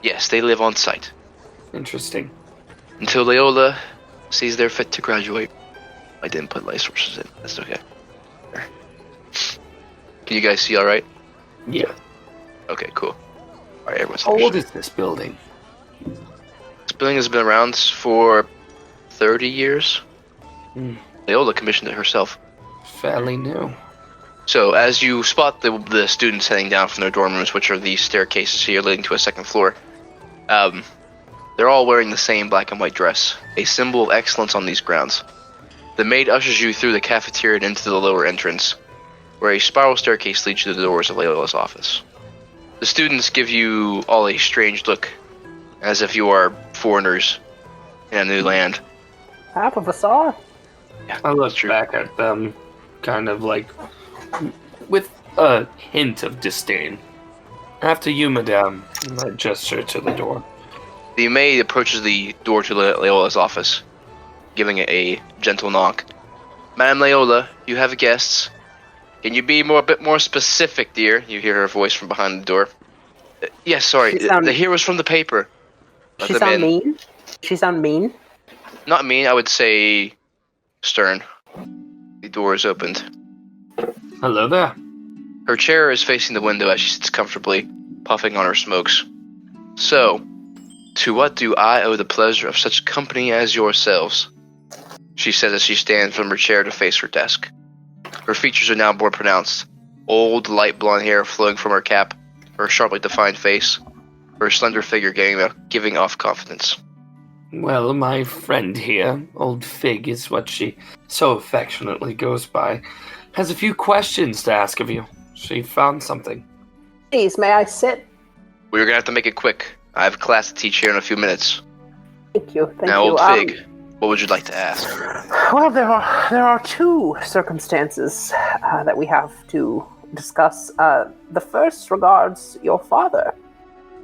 S2: Yes, they live on site.
S6: Interesting.
S2: Until Leola sees they're fit to graduate. I didn't put life sources in. That's okay. There. Can you guys see all right?
S6: Yeah.
S2: Okay, cool. All right, everyone's
S6: How old
S2: understood.
S6: is this building?
S2: This building has been around for 30 years.
S6: Hmm.
S2: Leola commissioned it herself.
S6: Fairly new.
S2: So, as you spot the students heading down from their dorm rooms, which are these staircases here leading to a second floor, they're all wearing the same black and white dress, a symbol of excellence on these grounds. The maid ushers you through the cafeteria and into the lower entrance, where a spiral staircase leads you to the doors of Leola's office. The students give you all a strange look, as if you are foreigners in a new land.
S3: Half of us are.
S2: Yeah,
S6: I look
S2: that's true.
S6: back at them, kind of like, with a hint of disdain. After you, madame, and I gesture to the door.
S2: The maid approaches the door to Leola's office, giving it a gentle knock. Madame Leola, you have guests. Can you be a bit more specific, dear? You hear her voice from behind the door. Yes, sorry. The heroes from the paper. Let
S3: She
S2: them
S3: sound
S2: in.
S3: mean. She sound mean.
S2: Not mean, I would say stern. The door is opened.
S6: Hello there.
S2: Her chair is facing the window as she sits comfortably, puffing on her smokes. So, to what do I owe the pleasure of such company as yourselves? She says as she stands from her chair to face her desk. Her features are now more pronounced. Old, light blonde hair flowing from her cap, her sharply defined face, her slender figure giving off confidence.
S6: Well, my friend here, old Fig is what she so affectionately goes by, has a few questions to ask of you. She found something.
S3: Please, may I sit?
S2: We're gonna have to make it quick. I have a class to teach here in a few minutes.
S3: Thank you. Thank
S2: Now,
S3: you.
S2: old Fig, what would you like to ask?
S3: Well, there are two circumstances that we have to discuss. The first regards your father.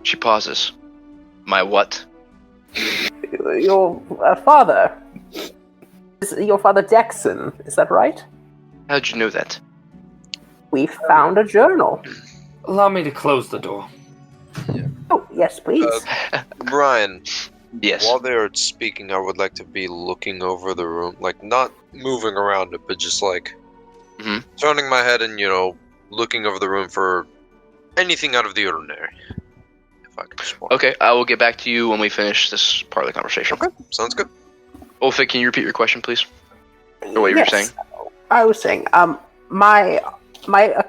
S2: She pauses. My what?
S3: Your father. Your father Dexon, is that right?
S2: How'd you know that?
S3: We found a journal.
S6: Allow me to close the door.
S3: Oh, yes, please.
S5: Brian,
S2: Yes.
S5: while they're speaking, I would like to be looking over the room, like not moving around it, but just like turning my head and looking over the room for anything out of the ordinary. If I can spot.
S2: Okay, I will get back to you when we finish this part of the conversation.
S5: Okay, sounds good.
S2: Olfig, can you repeat your question, please? Or what you were saying?
S3: I was saying, my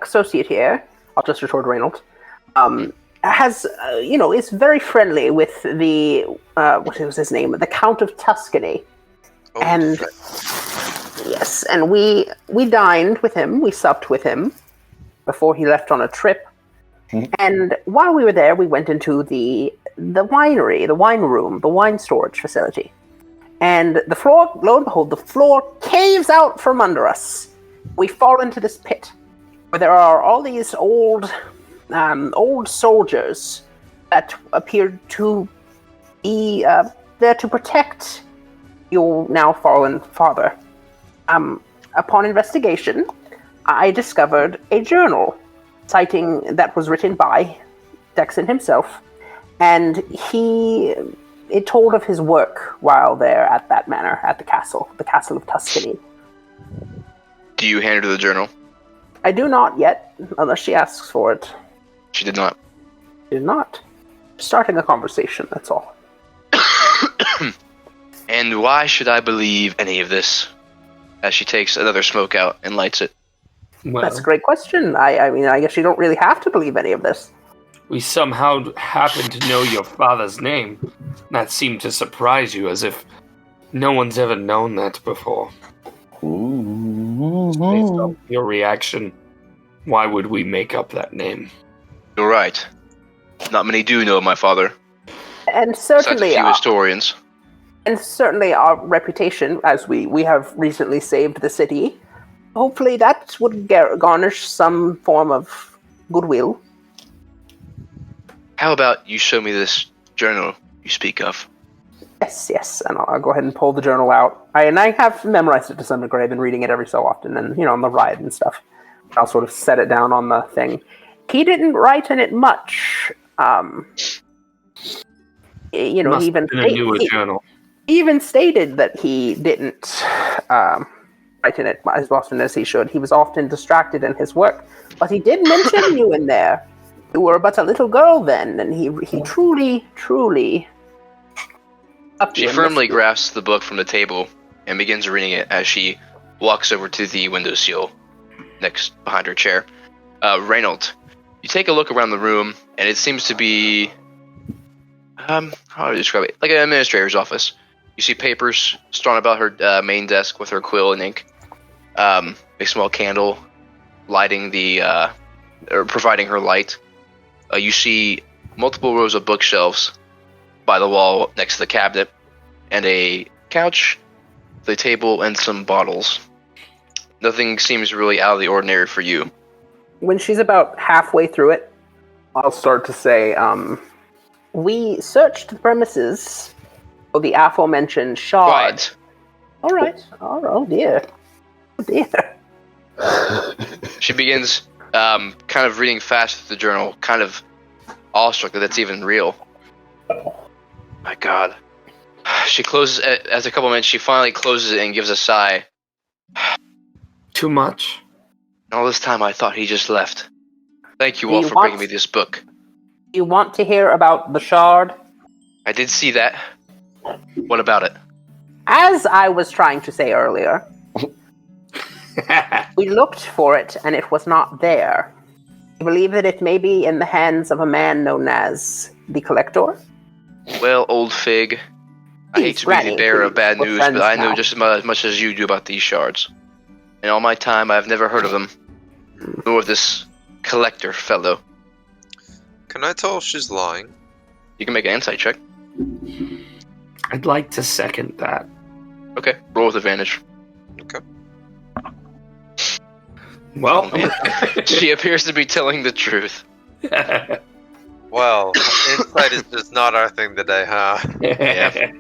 S3: associate here, I'll just retort Reynold, has, is very friendly with the, what was his name? The Count of Tuscany.
S5: Oh,
S3: And Yes, and we dined with him, we supped with him before he left on a trip. And while we were there, we went into the winery, the wine room, the wine storage facility. And the floor, lo and behold, the floor caves out from under us. We fall into this pit where there are all these old soldiers that appeared to be there to protect your now fallen father. Upon investigation, I discovered a journal citing that was written by Dexon himself, and it told of his work while there at that manor, at the castle of Tuscany.
S2: Do you hand her the journal?
S3: I do not yet, unless she asks for it.
S2: She did not.
S3: She did not. Starting a conversation, that's all.
S2: And why should I believe any of this? As she takes another smoke out and lights it.
S6: Well,
S3: That's a great question. I mean, I guess you don't really have to believe any of this.
S6: we somehow happen to know your father's name. That seemed to surprise you, as if no one's ever known that before. Based on your reaction, why would we make up that name?
S2: You're right. Not many do know my father.
S3: And
S2: Besides a
S3: certainly,
S2: few historians.
S3: and certainly our reputation, as we have recently saved the city, hopefully that would garnish some form of goodwill.
S2: How about you show me this journal you speak of?
S3: Yes, and I'll go ahead and pull the journal out. I have memorized it to some degree. I've been reading it every so often, and on the ride and stuff. I'll sort of set it down on the thing. He didn't write in it much.
S6: Must
S3: He even
S6: have been a newer journal.
S3: He even stated that he didn't write in it as often as he should. He was often distracted in his work, but he did mention you in there. You were but a little girl then, and he truly.
S2: She firmly grasps the book from the table and begins reading it as she walks over to the windowsill next behind her chair. Reynold, you take a look around the room, and it seems to be how do I describe it? Like an administrator's office. You see papers strewn about her main desk with her quill and ink. A small candle lighting or providing her light. You see multiple rows of bookshelves by the wall next to the cabinet, and a couch, the table, and some bottles. Nothing seems really out of the ordinary for you.
S3: When she's about halfway through it, I'll start to say, we searched the premises of the aforementioned shard.
S2: Quiet.
S3: All right. Oh dear. Oh dear.
S2: She begins kind of reading fast through the journal, kind of awestruck that that's even real. My God. She closes it. As a couple minutes, she finally closes it and gives a sigh.
S6: Too much?
S2: All this time I thought he just left. Thank you all for bringing me this book.
S3: You want to hear about the shard?
S2: I did see that. What about it?
S3: As I was trying to say earlier, we looked for it and it was not there. We believe that it may be in the hands of a man known as the Collector.
S2: Well, old fig, I hate to be the bearer of bad news, but I know just as much as you do about these shards. In all my time, I've never heard of them, nor of this Collector fellow.
S5: Can I tell if she's lying?
S2: You can make an insight check.
S6: I'd like to second that.
S2: Okay, roll with advantage.
S5: Okay.
S6: Well,
S2: She appears to be telling the truth.
S5: Well, insight is just not our thing today, huh?
S2: Yeah.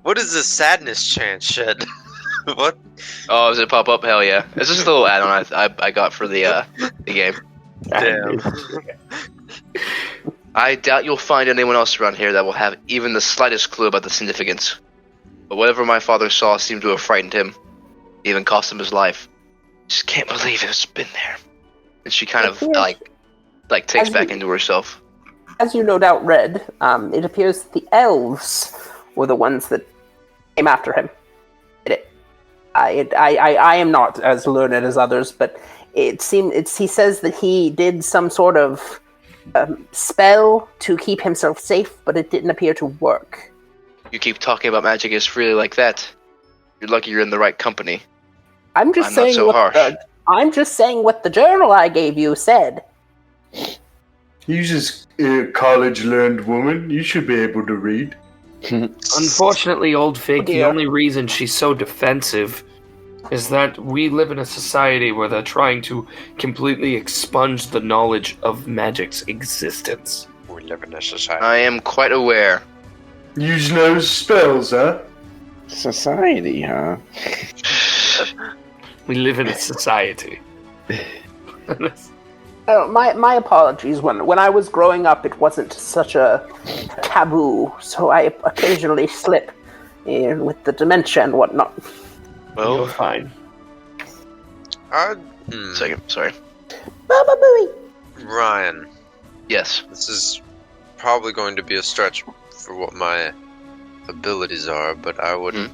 S5: What is this sadness chant shit? What?
S2: Oh, does it pop up? Hell yeah. This is a little add-on I got for the game.
S5: Damn.
S2: I doubt you'll find anyone else around here that will have even the slightest clue about the significance. But whatever my father saw seemed to have frightened him. Even cost him his life. Just can't believe it's been there. And she kind of like takes back into herself.
S3: As you no doubt read, it appears that the elves were the ones that came after him. I am not as learned as others, but he says that he did some sort of spell to keep himself safe, but it didn't appear to work.
S2: You keep talking about magic is really like that. You're lucky you're in the right company.
S3: I'm just
S2: I'm not
S3: saying
S2: so harsh.
S3: I'm just saying what the journal I gave you said.
S4: You just college-learned woman. You should be able to read.
S6: Unfortunately, Old Fig, the
S3: dear.
S6: only reason she's so defensive is that we live in a society where they're trying to completely expunge the knowledge of magic's existence.
S5: We live in a society.
S2: I am quite aware.
S4: Use no spells, huh?
S1: Society, huh?
S6: We live in a society.
S3: My apologies. When I was growing up, it wasn't such a taboo, so I occasionally slip with the dementia and whatnot.
S2: Well,
S6: You're fine.
S2: second, sorry.
S3: Baba Booey.
S5: Ryan,
S2: Yes.
S5: this is probably going to be a stretch for what my abilities are, but I would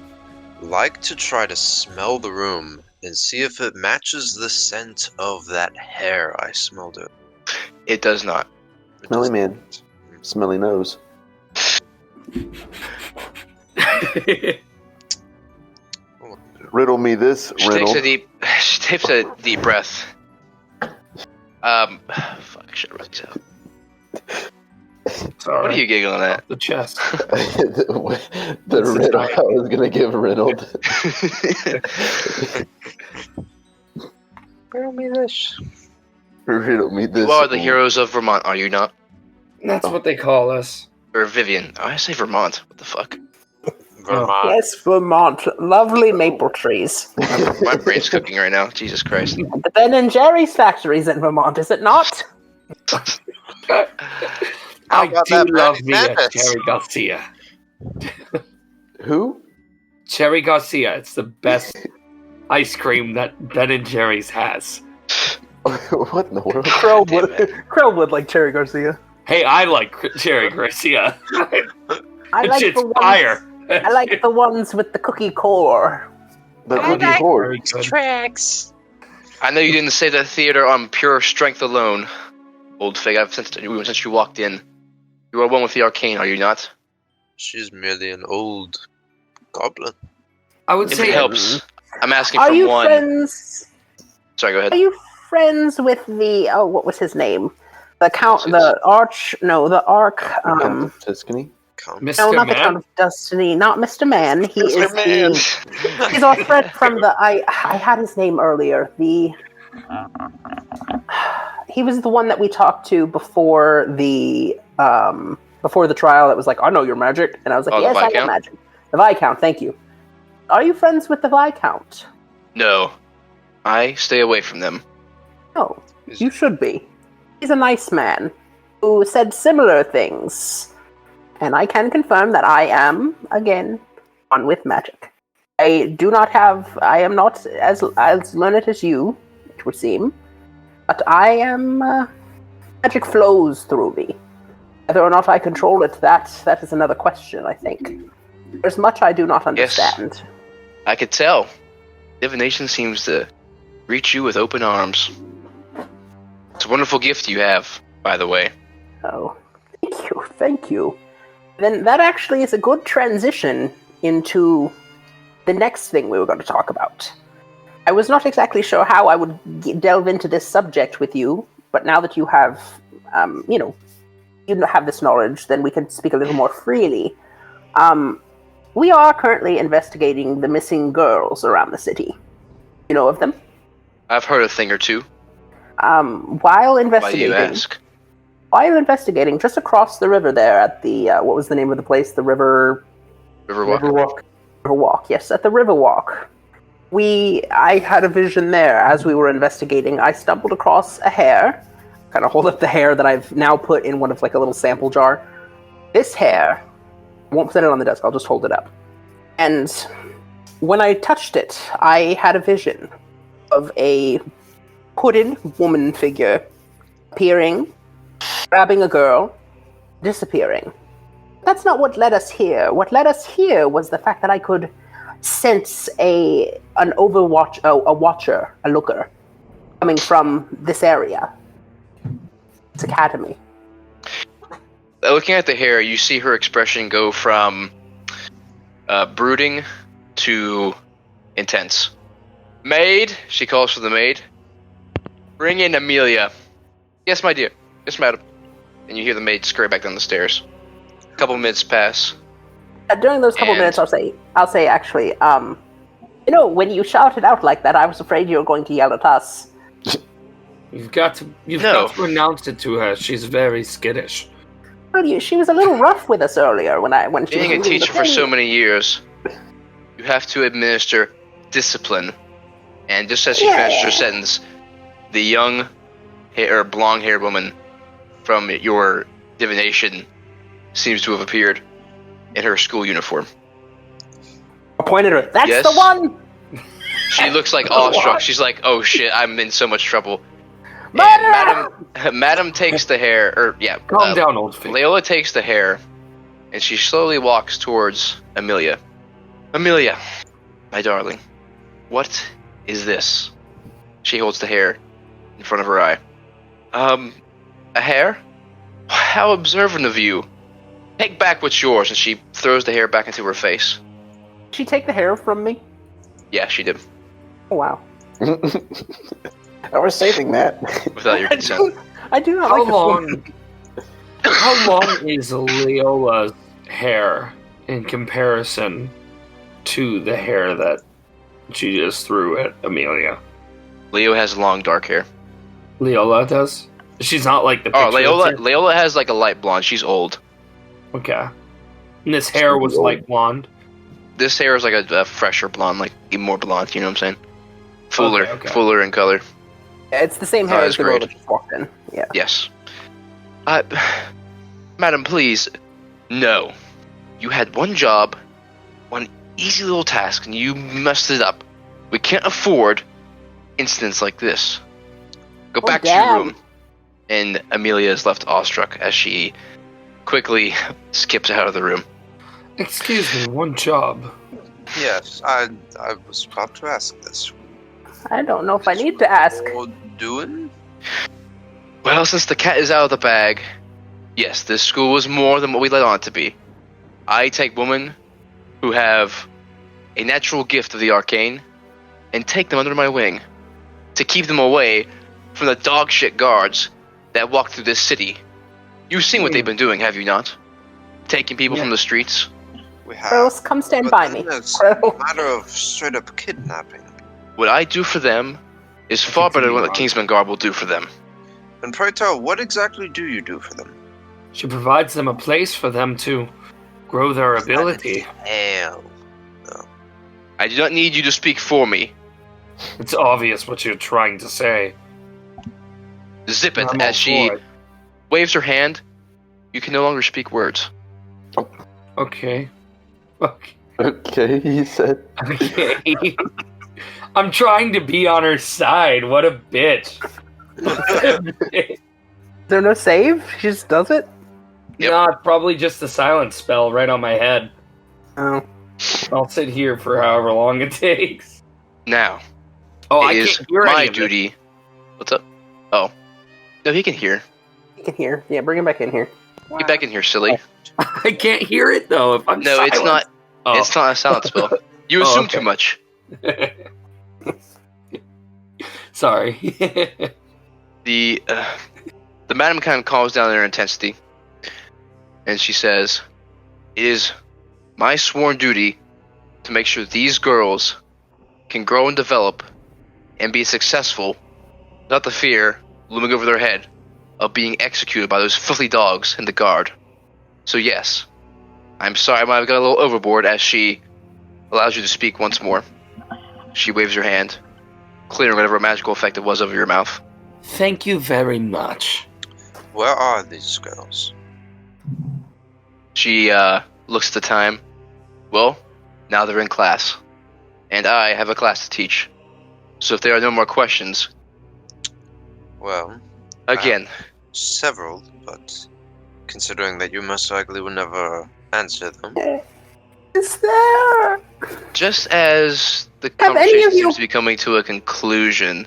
S5: like to try to smell the room and see if it matches the scent of that hair I smelled it.
S2: It does not.
S1: Smelly man. Smelly nose. Riddle me this
S2: She
S1: riddle.
S2: takes a deep breath. Fuck, I should have wrote these out.
S6: Sorry.
S2: What are you giggling at?
S6: The chest.
S1: the riddle I was gonna give Riddled.
S5: Riddle me this.
S1: Riddle me this.
S2: You are the heroes of Vermont, are you not?
S6: That's what they call us.
S2: Or Vivian. Oh, I say Vermont. What the fuck?
S5: Vermont.
S3: Yes, Vermont. Lovely maple trees.
S2: My brain's cooking right now. Jesus Christ.
S3: The Ben & Jerry's factory's in Vermont, is it not?
S5: How
S6: I
S5: about
S6: do
S5: that
S6: love
S5: Brandy
S6: me a
S5: Madness?
S6: Cherry Garcia.
S1: Who?
S6: Cherry Garcia. It's the best ice cream that Ben & Jerry's has.
S1: What in the world?
S3: Krell would like Cherry Garcia.
S6: Hey, I like Cherry Garcia.
S3: I
S6: That
S3: like
S6: shit's
S3: the ones,
S6: fire.
S3: I like the ones with the cookie core.
S1: The cookie cord.
S6: Very good.
S5: Tracks.
S2: I know you didn't say that theater on pure strength alone, Old Fig. Since you walked in. You are one with the arcane, are you not?
S5: She's merely an old goblin.
S6: I would
S2: If
S6: say
S2: it helps. I'm asking
S3: Are
S2: for
S3: you
S2: one.
S3: friends?
S2: Sorry, go ahead.
S3: Are you friends with the what was his name? The count,
S2: What's
S3: the arch, no, the arc.
S1: Count of Tuscany.
S5: Count.
S6: Mr.
S3: No, not the
S6: Man.
S3: Count of Destiny, not Mr. Man. He
S5: Mr.
S3: is
S5: Man.
S3: he's our friend from the. I had his name earlier. He was the one that we talked to before the trial. That was like, I know your magic, and I was like,
S2: Oh, the
S3: yes, I know
S2: Viscount?
S3: magic. The Viscount, thank you. Are you friends with the Viscount?
S2: No. I stay away from them.
S3: No, you should be. He's a nice man who said similar things. And I can confirm that I am, again, one with magic. I am not as learned as you, it would seem, but I am, magic flows through me. Whether or not I control it, that is another question, I think. There's much I do not understand.
S2: I could tell. Divination seems to reach you with open arms. It's a wonderful gift you have, by the way.
S3: Oh, thank you. Then that actually is a good transition into the next thing we were going to talk about. I was not exactly sure how I would delve into this subject with you, but now that you have, you have this knowledge, then we can speak a little more freely. We are currently investigating the missing girls around the city. You know of them?
S2: I've heard a thing or two.
S3: While
S2: Why do
S3: investigating,
S2: you ask?
S3: just across the river there at the what was the name of the place? The Riverwalk. Riverwalk, yes, at the Riverwalk. I had a vision there as we were investigating. I stumbled across a hair. Kind of hold up the hair that I've now put in one of like a little sample jar. This hair, I won't put it on the desk. I'll just hold it up. And when I touched it, I had a vision of a hooded woman figure appearing, grabbing a girl, disappearing. That's not what led us here. What led us here was the fact that I could sense a watcher, a looker, coming from this area. It's academy.
S2: Looking at the hair, you see her expression go from brooding to intense. Maid, she calls for the maid. Bring in Amelia. Yes, my dear. Yes, madam. And you hear the maid scurry back down the stairs. A couple minutes pass.
S3: During those couple minutes, I'll say actually, when you shouted out like that, I was afraid you were going to yell at us.
S6: You've got to announce it to her. She's very skittish.
S3: Well, she was a little rough with us earlier when she
S2: Being
S3: was
S2: a teacher for so many years, you have to administer discipline. And just as she finishes her sentence, the young, blonde-haired woman from your divination seems to have appeared in her school uniform.
S3: I pointed her. That's
S2: Yes.
S3: the one.
S2: She looks like awestruck. She's like, "Oh shit, I'm in so much trouble."
S3: Murder!
S2: And Madam takes the hair,
S6: Calm down, old face.
S2: Leola takes the hair, and she slowly walks towards Amelia. Amelia, my darling, what is this? She holds the hair in front of her eye. A hair? How observant of you. Take back what's yours, and she throws the hair back into her face.
S3: Did she take the hair from me?
S2: Yeah, she did.
S3: Oh, wow.
S1: I was saving that.
S2: Without your consent.
S3: I do not
S6: How
S3: like
S6: How long is Leola's hair in comparison to the hair that she just threw at Amelia?
S2: Leo has long dark hair.
S6: Leola does? She's not like the
S2: Oh,
S6: picture.
S2: Leola has like a light blonde. She's old.
S6: Okay. And this hair was light blonde?
S2: This hair is like a fresher blonde, like even more blonde, you know what I'm saying?
S6: Okay.
S2: Fuller in color.
S3: It's the same hair
S2: Oh,
S3: as the
S2: that's
S3: girl
S2: great.
S3: that just walked in. Yeah.
S2: Yes. Madam, please. No. You had one job, one easy little task, and you messed it up. We can't afford incidents like this. Go back to your room. And Amelia is left awestruck as she quickly skips out of the room.
S6: Excuse me, one job.
S5: Yes, I was about to ask this.
S3: I don't know if I need to ask.
S5: What doing?
S2: Well, since the cat is out of the bag, yes, this school is more than what we let on it to be. I take women who have a natural gift of the arcane and take them under my wing to keep them away from the dog shit guards that walk through this city. You've seen what they've been doing, have you not? Taking people from the streets.
S5: We have.
S3: Girls, come stand
S5: But
S3: by
S5: then
S3: me.
S5: It's a matter of straight up kidnapping.
S2: What I do for them is far better than what the Kingsman Guard will do for them.
S5: And pray tell, what exactly do you do for them?
S6: She provides them a place for them to grow their ability.
S5: Hell.
S2: I do not need you to speak for me.
S6: It's obvious what you're trying to say.
S2: Zip it
S6: I'm all
S2: as she
S6: for it.
S2: waves her hand. You can no longer speak words.
S6: Okay.
S1: Okay, he said.
S6: Okay. I'm trying to be on her side. What a bitch.
S3: Is there no save? She just does it?
S2: Yep.
S6: No, it's probably just a silence spell right on my head.
S3: Oh.
S6: I'll sit here for however long it takes.
S2: Now,
S6: Oh, I
S2: it is
S6: can't hear
S2: my
S6: any of it.
S2: duty. What's up? Oh. No, he can hear.
S3: You can hear. Yeah, bring him back in here.
S2: Get back in here, silly.
S6: I can't hear it though. If I'm
S2: No, it's
S6: silent.
S2: not.
S6: Oh.
S2: It's not a silent spell. You
S6: Oh,
S2: assume
S6: okay.
S2: too much.
S6: Sorry.
S2: The madam kind of calms down their intensity, and she says, "It is my sworn duty to make sure these girls can grow and develop and be successful without the fear looming over their head of being executed by those filthy dogs in the guard. So yes, I'm sorry I might have got a little overboard," as she allows you to speak once more. She waves her hand, clearing whatever magical effect it was over your mouth.
S6: Thank you very much.
S5: Where are these girls?
S2: She looks at the time. Well, now they're in class. And I have a class to teach. So if there are no more questions,
S5: Well,
S2: again,
S5: several, but considering that you most likely will never answer them.
S3: Is there?
S2: just as the
S3: Have any
S2: conversation
S3: of you-
S2: seems to be coming to a conclusion,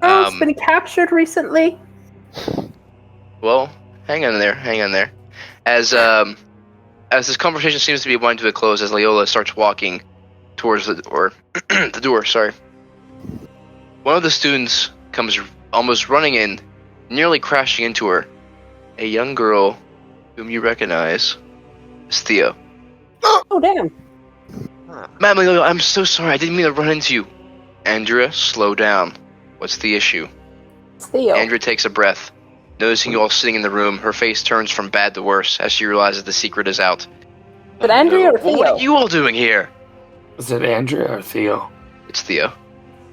S3: Girls been captured recently?
S2: well, hang on there. As this conversation seems to be winding to a close, as Leola starts walking towards the door. The door, sorry. One of the students comes almost running in, nearly crashing into her. A young girl whom you recognize is Theo.
S3: Oh, damn.
S2: Madam Leola, I'm so sorry. I didn't mean to run into you. Andrea, slow down. What's the issue?
S3: It's Theo.
S2: Andrea takes a breath. Noticing you all sitting in the room, her face turns from bad to worse as she realizes the secret is out.
S3: But Andrea or Theo?
S2: What are you all doing here?
S6: Is it Andrea or Theo?
S2: It's Theo.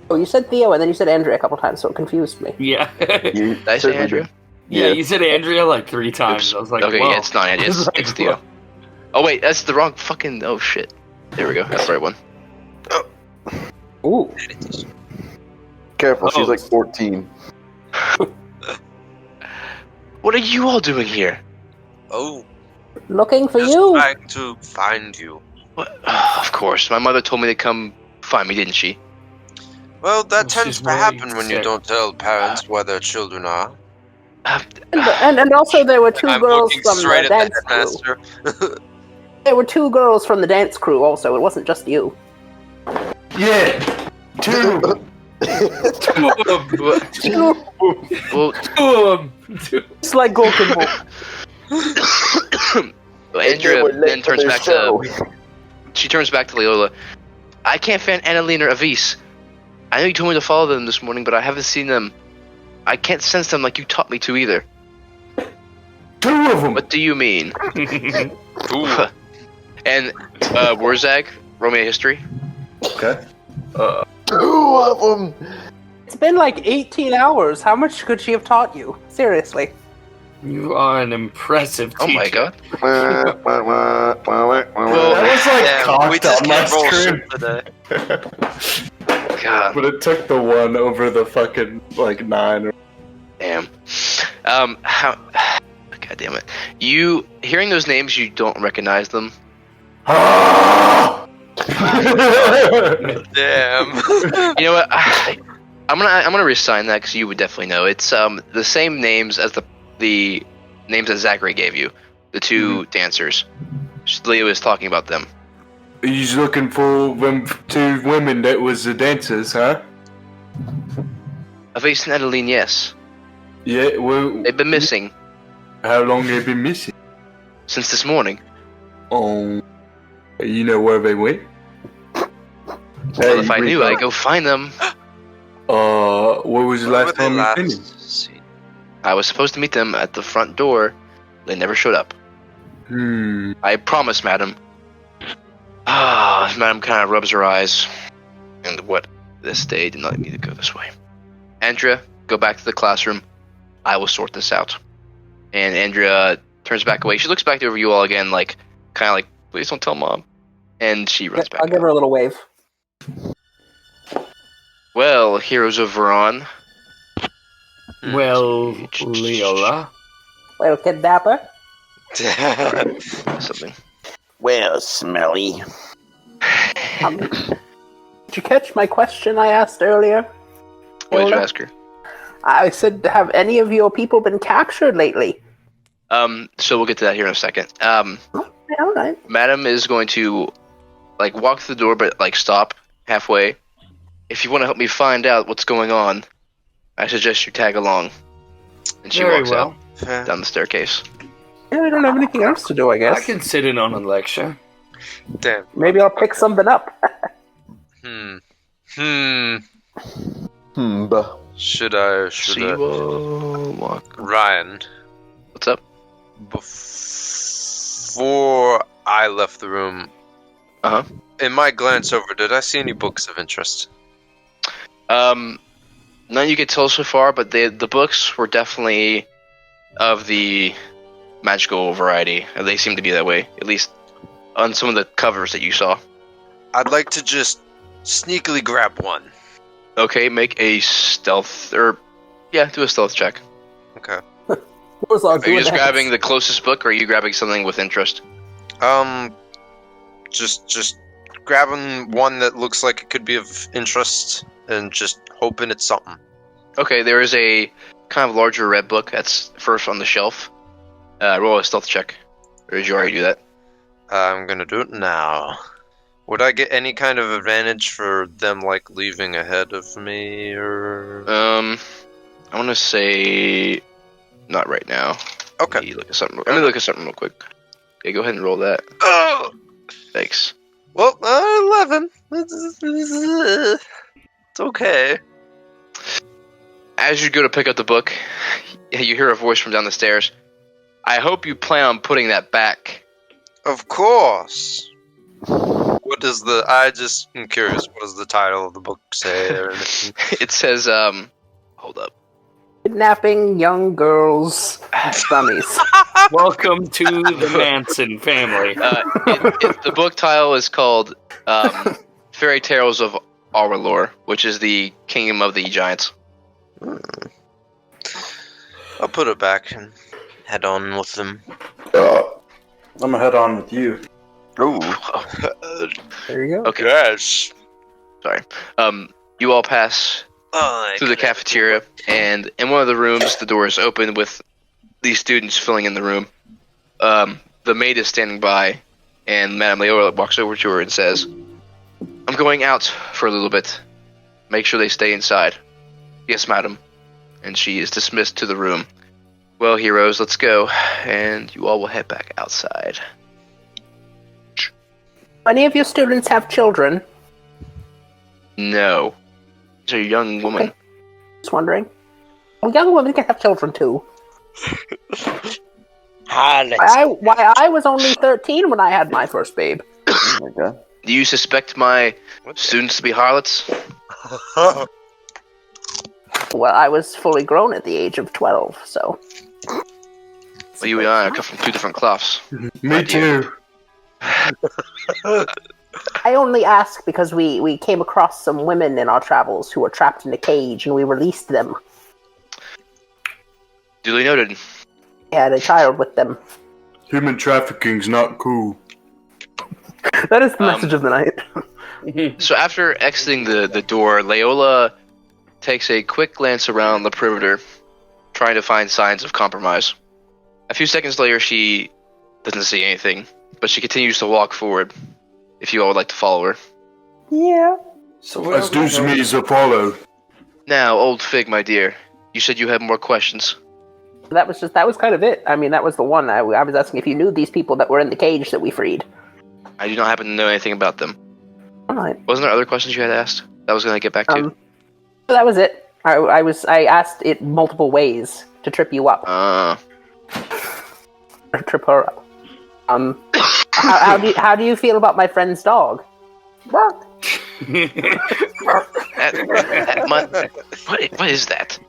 S3: Oh, you said Theo and then you said Andrea a couple times, so it confused me.
S6: Yeah.
S2: Did I say Andrea?
S6: Yeah, you said Andrea like 3 times.
S2: Oops.
S6: I was like,
S2: okay,
S6: whoa.
S2: yeah, it's not Andrea. It's Theo. Oh, wait, that's the wrong fucking... Oh, shit. There we go. That's the right one.
S3: Ooh.
S1: Careful, she's like 14.
S2: What are you all doing here?
S5: Oh,
S3: Looking for
S5: just
S3: you.
S5: trying to find you.
S2: What? Of course. My mother told me to come find me, didn't she?
S5: Well, that
S6: Well,
S5: tends
S6: she's
S5: to
S6: very
S5: happen when you
S6: sick.
S5: don't tell parents where their children are.
S3: And also there were 2
S5: I'm
S3: girls
S5: looking
S3: from the
S5: straight at
S3: dance
S5: the
S3: crew.
S5: headmaster.
S3: There were 2 girls from the dance crew also. It wasn't just you.
S4: Yeah. 2.
S2: Well,
S3: It's like Golden Boy.
S2: Andrea
S1: We're late
S2: then
S1: for
S2: turns
S1: their
S2: back
S1: show.
S2: to... She turns back to Leola. I can't find Annalene or Avis. I know you told me to follow them this morning, but I haven't seen them. I can't sense them like you taught me to either.
S4: 2 of them.
S2: What do you mean?
S5: Ooh.
S2: And, Warzag, roll me a history.
S4: Okay.
S1: 2 of them!
S3: It's been like 18 hours. How much could she have taught you? Seriously.
S6: You are an impressive teacher.
S2: Oh my god.
S4: That was like
S5: Damn, we
S4: cocked
S5: just
S4: on my
S5: can't roll
S4: screen.
S5: shit today.
S2: God
S4: But it took the 1 over the fucking, like, 9.
S2: damn. How... God damn it. You, hearing those names, you don't recognize them.
S4: Ah!
S5: Damn.
S2: You know what? I'm gonna reassign that because you would definitely know. It's the same names as the names that Zachary gave you, the 2 dancers. Leo is talking about them.
S4: He's looking for them 2 women that was the dancers, huh?
S2: Avis and Adeline, yes.
S4: Yeah, well,
S2: They've been missing
S4: how long they been missing?
S2: since this morning.
S4: Oh, you know where they went?
S2: Well, if I knew, I'd go find them.
S4: What was the
S5: Where were
S4: last
S5: they
S4: time you
S5: last
S4: seen him?
S5: seen?
S2: I was supposed to meet them at the front door. They never showed up. I promise, madam. Ah, madam kind of rubs her eyes. And what? This day did not need to go this way. Andrea, go back to the classroom. I will sort this out. And Andrea turns back away. She looks back over you all again, like, kind of like, please don't tell mom. And she runs back.
S3: I'll give her a little wave.
S2: Well, heroes of Varon.
S6: Well, Leola.
S3: Well, kidnapper.
S2: Something.
S1: Well, smelly.
S3: Did you catch my question I asked earlier?
S2: What did you
S3: Leola?
S2: ask her?
S3: I said, have any of your people been captured lately?
S2: So we'll get to that here in a second.
S3: All right.
S2: Madam is going to, like, walk through the door, but, like, stop halfway. If you want to help me find out what's going on, I suggest you tag along. And she
S6: Very
S2: walks
S6: well.
S2: out down the staircase.
S3: Yeah, I don't have anything else to do, I guess.
S6: I can sit in on a lecture.
S5: Damn.
S3: Maybe I'll pick something up.
S5: Should I?
S2: Walk.
S5: Ryan,
S2: What's up?
S5: before I left the room, in my glance over, did I see any books of interest?
S2: None you could tell so far, but the books were definitely of the magical variety. They seem to be that way, at least on some of the covers that you saw.
S5: I'd like to just sneakily grab one.
S2: Okay, make a stealth, do a stealth check.
S5: Okay.
S3: Where's our
S2: Are you just grabbing the closest book, or are you grabbing something with interest?
S5: Just grabbing one that looks like it could be of interest, and just hoping it's something.
S2: Okay, there is a kind of larger red book that's first on the shelf. Roll a stealth check. Or did you already do that?
S5: I'm gonna do it now. Would I get any kind of advantage for them like leaving ahead of me, or?
S2: I want to say not right now.
S5: Okay.
S2: Let me look at something. Let me look at something real quick. Okay, go ahead and roll that.
S5: Oh!
S2: Thanks.
S5: Well, 11. It's okay.
S2: As you go to pick up the book, you hear a voice from down the stairs. I hope you plan on putting that back.
S5: Of course. What does I just am curious, what does the title of the book say or anything?
S2: It says, hold up.
S3: Kidnapping young girls' dummies.
S6: Welcome to the Manson family.
S2: The book title is called Fairy Tales of Aurelor, which is the kingdom of the giants.
S5: I'll put it back and head on with them.
S4: I'm gonna head on with you.
S1: Ooh.
S3: There you go.
S2: Okay.
S5: Yes.
S2: Sorry. You all pass through the cafeteria, and in one of the rooms, the door is open with these students filling in the room. The maid is standing by, and Madame Leola walks over to her and says, I'm going out for a little bit. Make sure they stay inside. Yes, madam. And she is dismissed to the room. Well, heroes, let's go, and you all will head back outside.
S3: Any of your students have children?
S2: No. These are young women.
S3: Okay. Just wondering. Well, young women can have children too. Why I was only 13 when I had my first babe.
S1: Oh my god.
S2: Do you suspect my students to be harlots?
S3: Well, I was fully grown at the age of 12, so.
S2: Well, you and I come from two different cloths.
S4: Me too.
S3: I only ask because we came across some women in our travels who were trapped in a cage, and we released them.
S2: Duly noted.
S3: We had a child with them.
S4: Human trafficking's not cool.
S3: That is the message of the night.
S2: So after exiting the door, Leola takes a quick glance around the perimeter, trying to find signs of compromise. A few seconds later, she doesn't see anything, but she continues to walk forward, if you all would like to follow her.
S3: Yeah.
S6: So
S4: Let's do some easy follow.
S2: Now, old Fig, my dear, you said you had more questions.
S3: That was kind of it. I mean, that was the one. I was asking if you knew these people that were in the cage that we freed.
S2: I do not happen to know anything about them.
S3: Alright.
S2: Wasn't there other questions you had asked that I was going to get back to?
S3: So that was it. I asked it multiple ways to trip you up. Or trip her up. How do you feel about my friend's dog? Bark.
S2: What is that?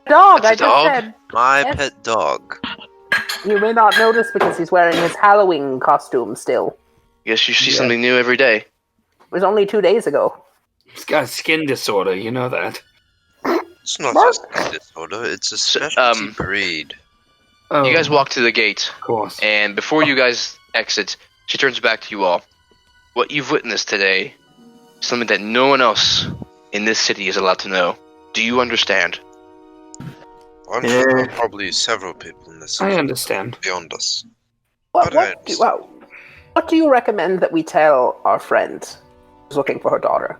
S3: Dog,
S2: That's
S3: I
S2: a dog?
S3: just said.
S5: My
S3: Yes.
S5: pet dog.
S3: You may not notice because he's wearing his Halloween costume still.
S2: Guess you see something new every day.
S3: It was only 2 days ago.
S6: He's got a skin disorder, you know that.
S5: It's not
S3: Mark.
S5: just a disorder, it's a specialty breed.
S6: Oh,
S2: You guys walk to the gate,
S6: of course.
S2: and before you guys exit, she turns back to you all. What you've witnessed today is something that no one else in this city is allowed to know. Do you understand?
S5: I'm sure there are probably several people in this
S6: I
S5: city
S6: understand.
S5: beyond us.
S3: What
S5: Alright.
S3: what do you recommend that we tell our friend who's looking for her daughter?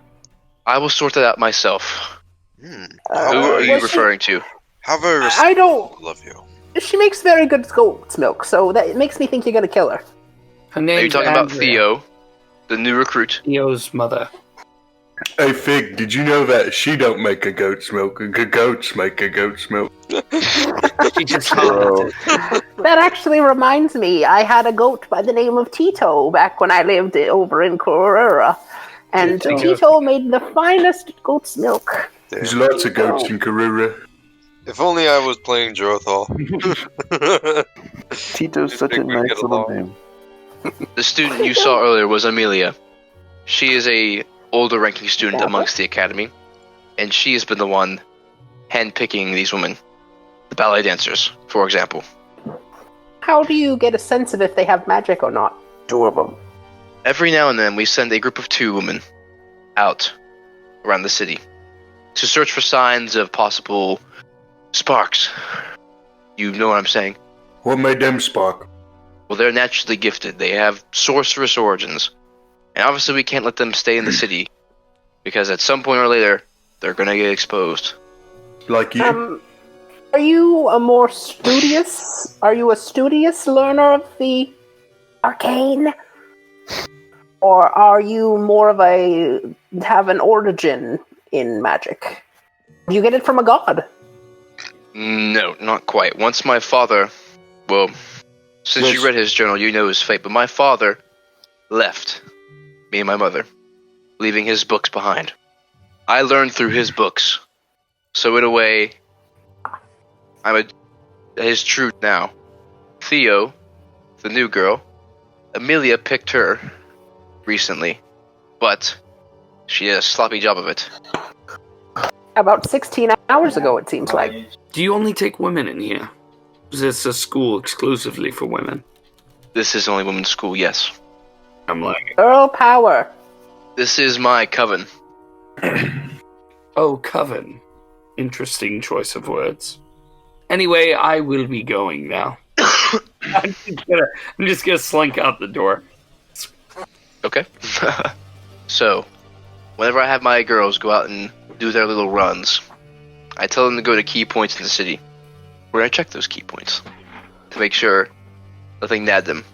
S2: I will sort that out myself. Who are you
S3: was she-
S2: referring to?
S5: How very
S3: I don't.
S5: respectful of you.
S3: She makes very good goat's milk, so that it makes me think you're gonna kill her.
S6: Her
S2: Are
S6: name's
S2: you talking about
S6: Andrea,
S2: Theo, the new recruit?
S6: Theo's mother.
S4: Hey Fig, did you know that she don't make a goat's milk? Goats make a goat's milk.
S6: She just
S1: Bro.
S3: That actually reminds me, I had a goat by the name of Tito back when I lived over in Corura. And Tito made the finest goat's milk.
S4: There's lots of goats in Karura.
S5: If only I was playing Jorothal.
S1: Tito's such a
S5: think we'd
S1: nice
S5: get
S1: little
S5: along?
S1: name.
S2: The student you saw earlier was Amelia. She is a older ranking student amongst the academy, and she has been the one handpicking these women. The ballet dancers, for example.
S3: How do you get a sense of if they have magic or not?
S1: 2 of them.
S2: Every now and then we send a group of 2 women out around the city to search for signs of possible sparks. You know what I'm saying?
S4: What made them spark?
S2: Well, they're naturally gifted. They have sorceress origins. And obviously we can't let them stay in the city, because at some point or later, they're gonna get exposed.
S4: Like you.
S3: Are you a studious learner of the arcane? Or are you more of have an origin in magic? Do you get it from a god?
S2: No, not quite. Once my father, since you read his journal, you know his fate, but my father left me and my mother, leaving his books behind. I learned through his books. So in a way, I'm his truth now. Theo, the new girl, Amelia picked her recently, but she did a sloppy job of it.
S3: About 16 hours ago, it seems like.
S6: Do you only take women in here? Is this a school exclusively for women?
S2: This is only women's school, yes.
S6: I'm like,
S3: Girl power.
S2: This is my coven.
S6: oh, coven. Interesting choice of words. Anyway, I will be going now. I'm just gonna slink out the door.
S2: Okay. So, whenever I have my girls go out and do their little runs, I tell them to go to key points in the city, where I check those key points to make sure nothing nabbed them.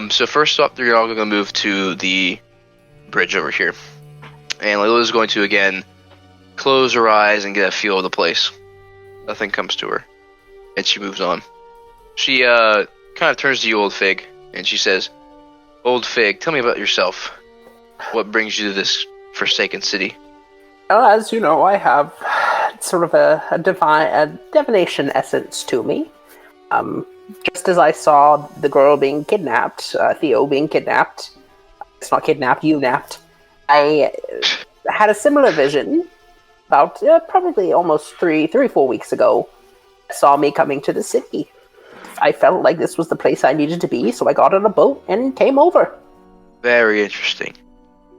S2: So first up, they're all going to move to the bridge over here. And Layla's going to, again, close her eyes and get a feel of the place. Nothing comes to her. And she moves on. She kind of turns to you, Old Fig, and she says, Old Fig, tell me about yourself. What brings you to this forsaken city?
S3: As you know, I have sort of a divination essence to me. Just as I saw the girl being kidnapped, Theo being kidnapped, it's not kidnapped, you napped, I had a similar vision about probably almost 3-4 weeks ago. Saw me coming to the city. I felt like this was the place I needed to be, so I got on a boat and came over.
S2: Very interesting.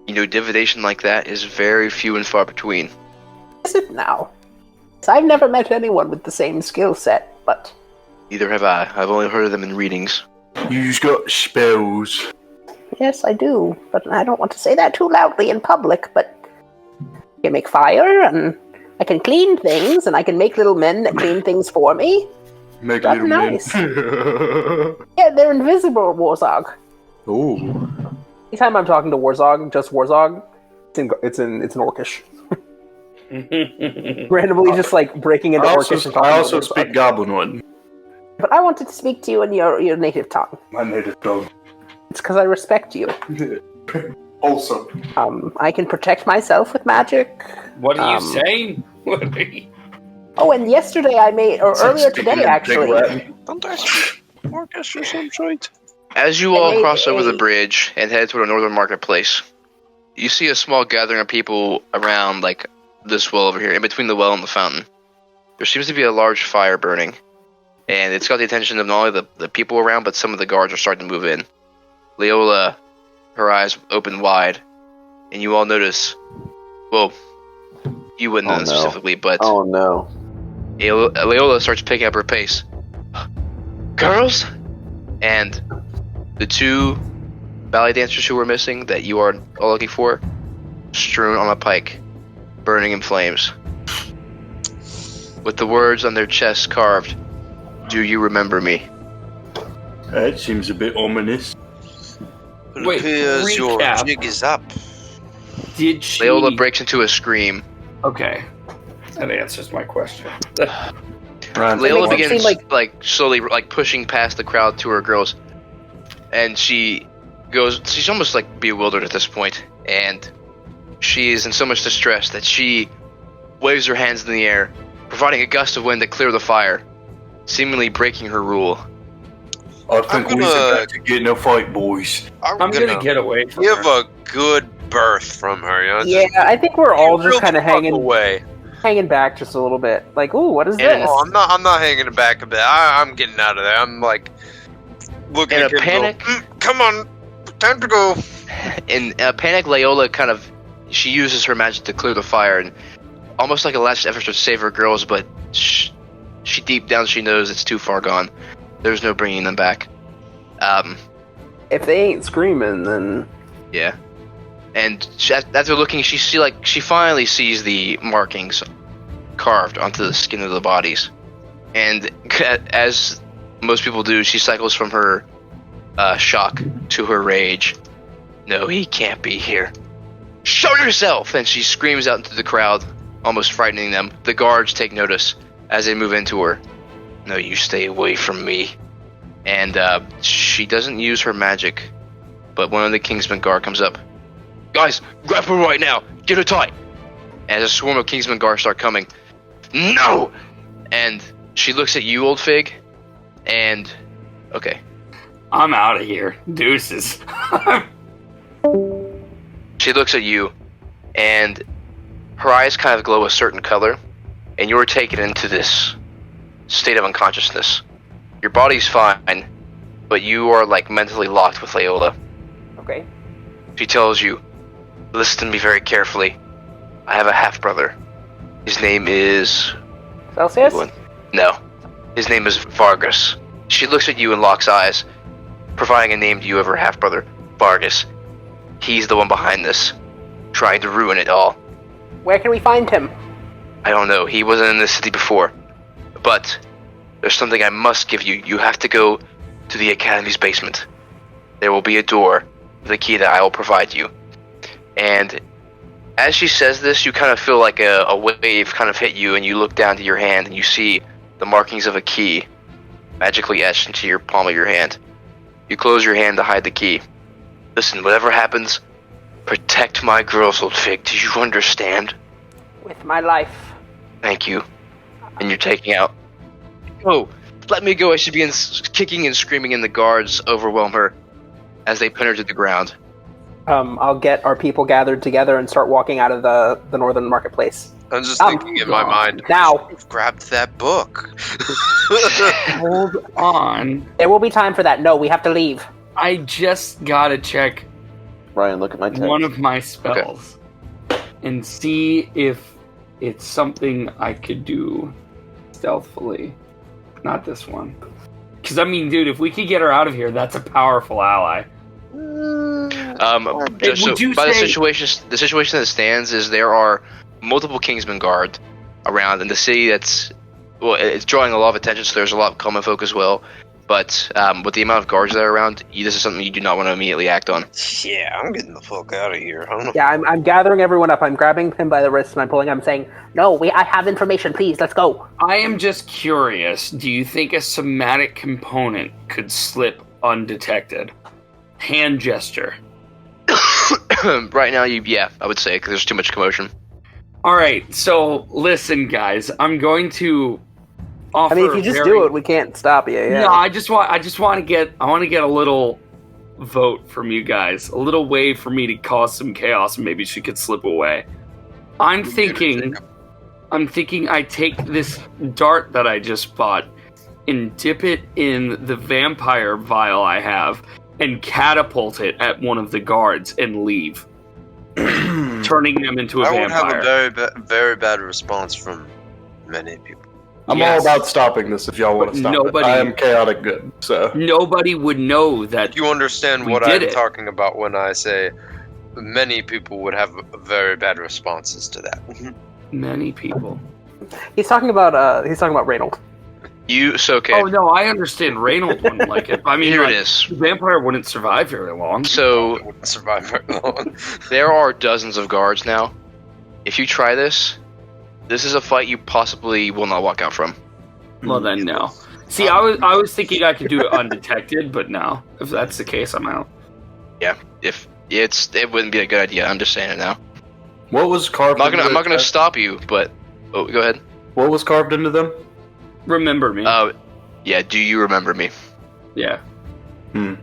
S2: You know, divination like that is very few and far between.
S3: Is it now? So I've never met anyone with the same skill set, but...
S2: Neither have I. I've only heard of them in readings.
S4: You've got spells.
S3: Yes, I do, but I don't want to say that too loudly in public, but... I can make fire, and I can clean things, and I can make little men that clean things for me.
S4: Make
S3: That's
S4: little
S3: nice.
S4: men.
S3: Yeah, they're invisible, Warzog.
S4: Ooh.
S3: Anytime I'm talking to Warzog, just Warzog, it's in Orcish. Randomly just like breaking into Orcish and talking
S4: I also
S3: to Warzog.
S4: speak Goblin one.
S3: But I wanted to speak to you in your native tongue.
S4: My native tongue.
S3: It's because I respect you.
S4: Also.
S3: I can protect myself with magic.
S6: what are you saying?
S3: Oh, and yesterday earlier today actually.
S5: Don't I speak Orcish or some shit?
S2: As you all cross over the bridge and head toward a northern marketplace, you see a small gathering of people around, like, this well over here, in between the well and the fountain. There seems to be a large fire burning, and it's got the attention of not only the people around, but some of the guards are starting to move in. Leola, her eyes open wide, and you all notice, well, you wouldn't know specifically, but
S1: Oh no.
S2: Leola starts picking up her pace. Girls? And the two ballet dancers who were missing that you are all looking for, strewn on a pike, burning in flames, with the words on their chests carved, "Do you remember me?"
S4: That seems a bit ominous.
S6: Wait,
S5: Appears your
S6: recap.
S5: jig is up.
S6: Did she...
S2: Leola breaks into a scream.
S6: Okay. That answers my question.
S2: Leola
S3: makes it
S2: begins
S3: seem
S2: like slowly like pushing past the crowd to her girls, and she's almost like bewildered at this point, and she is in so much distress that she waves her hands in the air, providing a gust of wind to clear the fire, seemingly breaking her rule.
S4: I think we got to get in a fight, boys.
S6: I'm gonna get away from
S5: Give
S6: her.
S5: a good berth from her, you know?
S3: Yeah, I think we're all just
S5: Real
S3: kind of
S5: fuck
S3: hanging
S5: away.
S3: back just a little bit. Like, ooh, what is
S2: And-
S3: this?
S5: Oh, I'm not hanging it back a bit. I'm getting out of there. I'm like looking
S2: In
S5: at
S2: a
S5: him and
S2: panic?
S5: go, come on, time to go.
S2: In a panic, Leola she uses her magic to clear the fire, and almost like a last effort to save her girls, but she deep down she knows it's too far gone. There's no bringing them back.
S3: If they ain't screaming, then
S2: Yeah. And after looking, she finally sees the markings carved onto the skin of the bodies. And as most people do, she cycles from her shock to her rage. No, he can't be here. Show yourself! And she screams out into the crowd, almost frightening them. The guards take notice as they move into her. No, you stay away from me. And she doesn't use her magic, but one of the Kingsman Guard comes up. Guys, grab her right now! Get her tight! As a swarm of Kingsman Guards start coming. No! And she looks at you, Old Fig, and... Okay.
S6: I'm out of here. Deuces.
S2: She looks at you, and her eyes kind of glow a certain color, and you're taken into this state of unconsciousness. Your body's fine, but you are like mentally locked with Leola.
S3: Okay.
S2: She tells you, listen to me very carefully. I have a half-brother. His name is...
S3: Celsius?
S2: No. His name is Vargas. She looks at you and locks eyes, providing a name to you of her half-brother, Vargas. He's the one behind this, trying to ruin it all.
S3: Where can we find him?
S2: I don't know. He wasn't in this city before. But there's something I must give you. You have to go to the Academy's basement. There will be a door with a key that I will provide you. And as she says this, you kind of feel like a wave kind of hit you, and you look down to your hand and you see the markings of a key magically etched into your palm of your hand. You close your hand to hide the key. Listen, whatever happens, protect my girls, Old Fig. Do you understand?
S3: With my life.
S2: Thank you. And you're taking out. Oh, let me go. I should be kicking and screaming, and the guards overwhelm her as they pin her to the ground.
S3: I'll get our people gathered together and start walking out of the northern marketplace.
S5: I'm just thinking in my mind,
S3: now,
S5: I've grabbed that book.
S6: Hold on.
S3: There will be time for that. No, we have to leave.
S6: I just gotta check
S1: Ryan, look at my text.
S6: one of my spells and see if it's something I could do stealthily. Not this one. Because, I mean, dude, if we could get her out of here, that's a powerful ally.
S2: The situation that stands is there are multiple Kingsman Guard around in the city. It's drawing a lot of attention, so there's a lot of common folk as well. But with the amount of guards that are around, this is something you do not want to immediately act on.
S5: Yeah, I'm getting the fuck out of here. I don't know.
S3: Yeah, I'm gathering everyone up. I'm grabbing him by the wrist and I'm pulling him. I'm saying, no, I have information. Please, let's go.
S6: I am just curious. Do you think a somatic component could slip undetected? Hand gesture.
S2: Right now, I would say, because there's too much commotion.
S6: All right, so listen, guys. I'm going to offer.
S3: I mean, if you just do it, we can't stop you. Yeah.
S6: No, I want to get a little vote from you guys, a little way for me to cause some chaos, and maybe she could slip away. I'm thinking I take this dart that I just bought and dip it in the vampire vial I have and catapult it at one of the guards and leave, turning them into a vampire.
S5: I would have a very bad response from many people.
S4: I'm all about stopping this if y'all want to stop it. I am chaotic good, so...
S6: Nobody would know that
S5: you understand what I'm talking about when I say many people would have very bad responses to that.
S6: Many people.
S3: He's talking about Reynold.
S2: Okay.
S6: Oh no, I understand. Reynold wouldn't like it. I mean,
S2: here it is.
S6: The vampire wouldn't survive very long.
S2: So
S5: it wouldn't survive very long.
S2: There are dozens of guards now. If you try this is a fight you possibly will not walk out from.
S6: Well then, no. See, I was thinking I could do it undetected, but no. If that's the case, I'm out.
S2: Yeah, it wouldn't be a good idea. I'm just saying it now.
S4: What was carved?
S2: I'm not gonna stop you, but go ahead.
S4: What was carved into them?
S6: Remember me.
S2: Yeah. Do you remember me?
S6: Yeah.
S3: All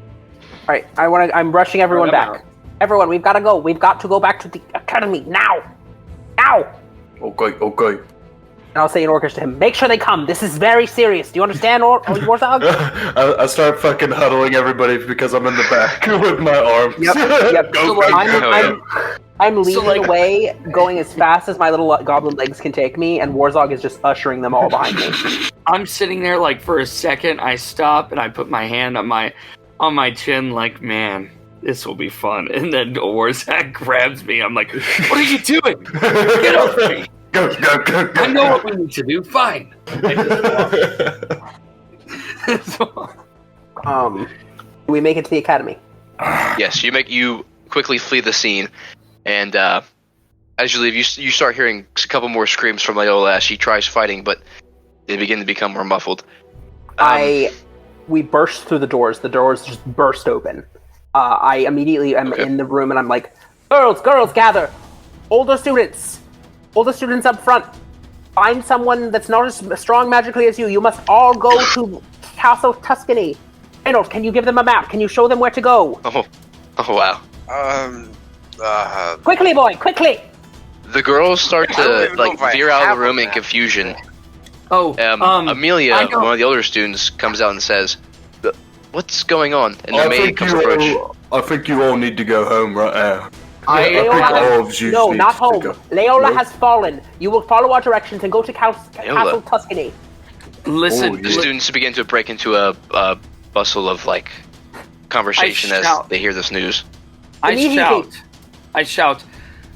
S3: right. I'm rushing everyone back. Everyone, we've got to go. We've got to go back to the academy now. Now.
S4: Okay.
S3: And I'll say in Orcish to him, make sure they come. This is very serious. Do you understand, Warzog?
S4: I start fucking huddling everybody because I'm in the back with my arms.
S3: Yep.
S4: Go.
S3: I'm leading away, going as fast as my little goblin legs can take me, and Warzog is just ushering them all behind me.
S6: I'm sitting there like for a second. I stop and I put my hand on my chin, like, man, This will be fun. And then Orzak grabs me. I'm like, what are you doing? Get off me.
S4: Go.
S6: I know what we need to do. Fine. I just walk.
S3: Do we make it to the academy?
S2: Yes, you quickly flee the scene, and as you leave, you start hearing a couple more screams from Leola as she tries fighting, but they begin to become more muffled.
S3: We burst through the doors. The doors just burst open. I immediately am in the room, and I'm like, girls, gather! Older students up front. Find someone that's not as strong magically as you. You must all go to Castle Tuscany. Reynold, can you give them a map? Can you show them where to go?
S2: Oh wow.
S3: Quickly, boy, quickly!
S2: The girls start to veer out of the room in confusion. Amelia, one of the older students, comes out and says, "What's going on?" And the maid comes approach.
S4: I think you all need to go home right now.
S3: No, not home. Leola has fallen. You will follow our directions and go to Castle Tuscany.
S6: Listen,
S2: the students begin to break into a bustle of conversation as they hear this news.
S6: I shout.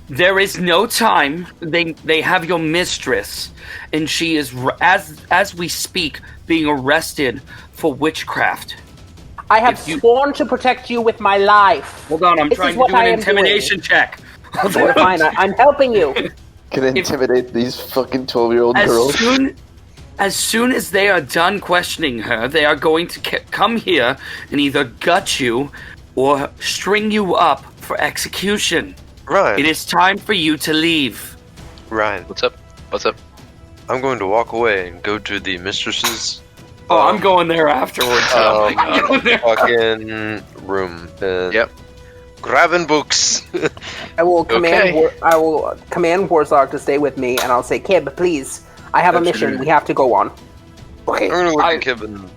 S6: There is no time. They have your mistress, and she is, as we speak, being arrested for witchcraft.
S3: I have sworn to protect you with my life.
S6: Hold on, I'm trying to do an intimidation check.
S3: You're fine, I'm helping you.
S1: Can intimidate these fucking 12-year-old girls.
S6: As soon as they are done questioning her, they are going to come here and either gut you or string you up for execution.
S5: Ryan.
S6: It is time for you to leave.
S5: Ryan.
S2: What's up?
S5: I'm going to walk away and go to the mistress's...
S6: I'm going there afterwards.
S5: Fucking room.
S2: Yep.
S5: Grabbing books.
S3: I will command Warzog to stay with me, and I'll say, Kib, please, I have a mission we have to go on. Okay.
S5: I'm gonna look at Kib and...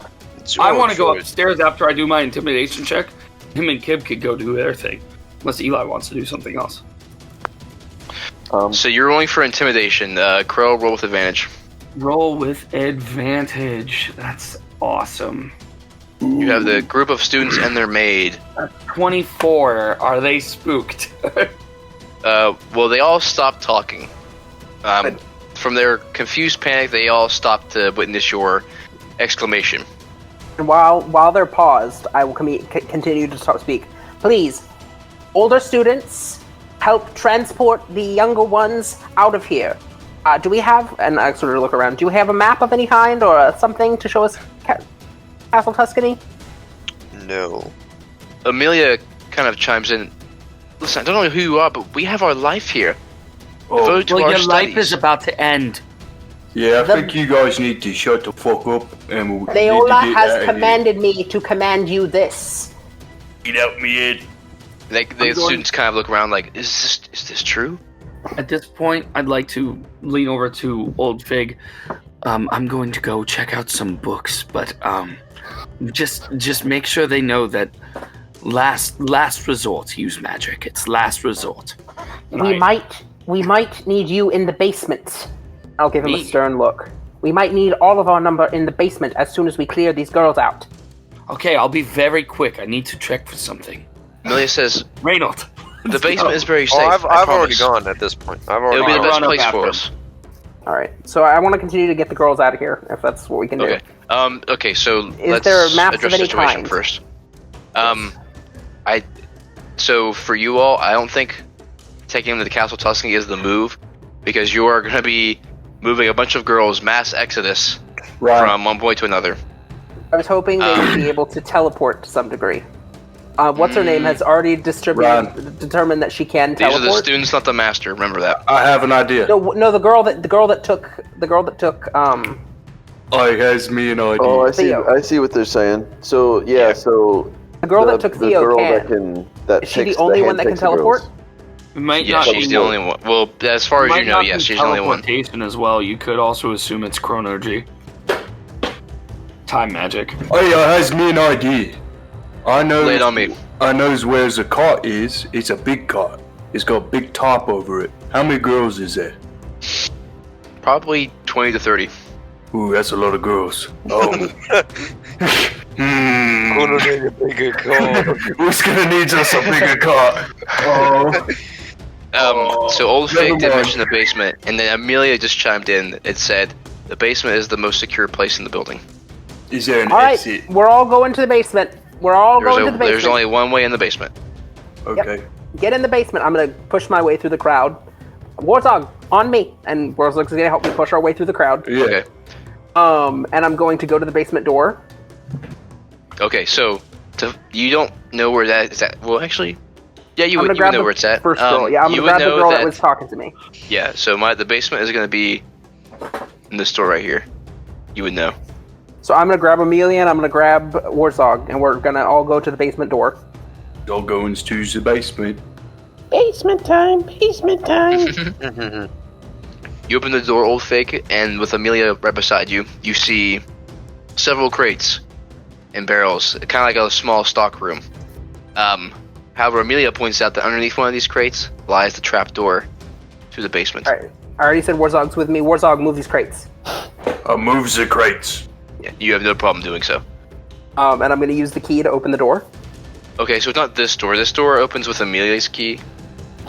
S6: I want to go upstairs after I do my intimidation check. Him and Kib could go do their thing. Unless Eli wants to do something else.
S2: So you're rolling for intimidation. Crow, roll with advantage.
S6: Roll with advantage. That's awesome.
S2: You have the group of students and their maid.
S6: 24. Are they spooked?
S2: Well, they all stopped talking. From their confused panic, they all stopped to witness your exclamation.
S3: And while they're paused, I will continue to speak. Please, older students, help transport the younger ones out of here. Do we have, and I sort of look around, do we have a map of any kind or something to show us Castle Tuscany?
S5: No.
S2: Amelia kind of chimes in. Listen, I don't know who you are, but we have our life here.
S6: Well, your life is about to end.
S4: Yeah, I think you guys need to shut the fuck up and
S3: Leola has commanded me to command you this.
S4: Get out me head.
S2: The students kind of look around like, is this true?
S6: At this point, I'd like to lean over to Old Fig. I'm going to go check out some books, but just make sure they know that last resort use magic. It's last resort.
S3: We might need you in the basement. I'll give him a stern look. We might need all of our number in the basement as soon as we clear these girls out.
S6: Okay, I'll be very quick. I need to check for something.
S2: Amelia says,
S6: Reynold.
S2: The basement is very safe.
S5: I've already gone at this point.
S2: It'll be the best place for us.
S3: Alright, so I want to continue to get the girls out of here, if that's what we can do.
S2: Okay, so let's
S3: there maps
S2: address
S3: of
S2: the
S3: any
S2: situation
S3: kind?
S2: first. So for you all, I don't think taking them to the Castle Tuscany is the move, because you are going to be moving a bunch of girls, mass exodus, from one point to another.
S3: I was hoping they would be able to teleport to some degree. What's her name has already determined that she can teleport.
S2: These are the students, not the master. Remember that.
S4: I have an idea.
S3: No, the girl that took.
S4: Oh, it has me an idea.
S1: Oh,
S3: Theo.
S1: I see what they're saying. So so
S3: the girl that took Theo
S1: girl
S3: can.
S1: That
S3: is she the only one that can teleport?
S2: She's the only one. Well, as far as you know, yes, she's the only one.
S6: Teleportation as well. You could also assume it's chronergy. Time magic.
S4: Oh yeah, it has me an idea. I know.
S2: Lay it on me.
S4: I knows where the cart is. It's a big cart. It's got a big top over it. How many girls is there?
S2: Probably 20 to 30.
S4: Ooh, that's a lot of girls. Oh.
S5: Gonna need a bigger car.
S4: Who's gonna need us a bigger car?
S2: So Old Fig
S4: never
S2: did
S4: mind.
S2: mention the basement, and then Amelia just chimed in. It said the basement is the most secure place in the building.
S4: Is there an
S3: All right,
S4: exit?
S3: we're all going to the basement. We're all going to the basement.
S2: There's only one way in the basement.
S4: Okay.
S3: Get in the basement. I'm gonna push my way through the crowd. Warthog, on me. And Warzog's gonna help me push our way through the crowd.
S4: Yeah.
S2: Okay.
S3: And I'm going to go to the basement door.
S2: Okay, so you don't know where that is at. Well, actually, yeah, you
S3: I'm
S2: would
S3: gonna grab
S2: know
S3: the
S2: where it's at.
S3: first girl. Yeah, I'm
S2: you
S3: gonna grab
S2: would
S3: the
S2: know
S3: girl that was talking to me.
S2: Yeah, so the basement is going to be in this door right here. You would know.
S3: So I'm gonna grab Amelia and I'm gonna grab Warzog, and we're gonna all go to the basement door.
S4: Y'all going to the basement.
S3: Basement time. Basement time.
S2: You open the door, Old Fig, and with Amelia right beside you, you see several crates and barrels, kind of like a small stock room. However, Amelia points out that underneath one of these crates lies the trap door to the basement.
S3: All right. I already said Warzog's with me. Warzog, move these crates.
S4: Move the crates.
S2: Yeah, you have no problem doing so.
S3: And I'm gonna use the key to open the door.
S2: Okay, so it's not this door. This door opens with Amelia's key.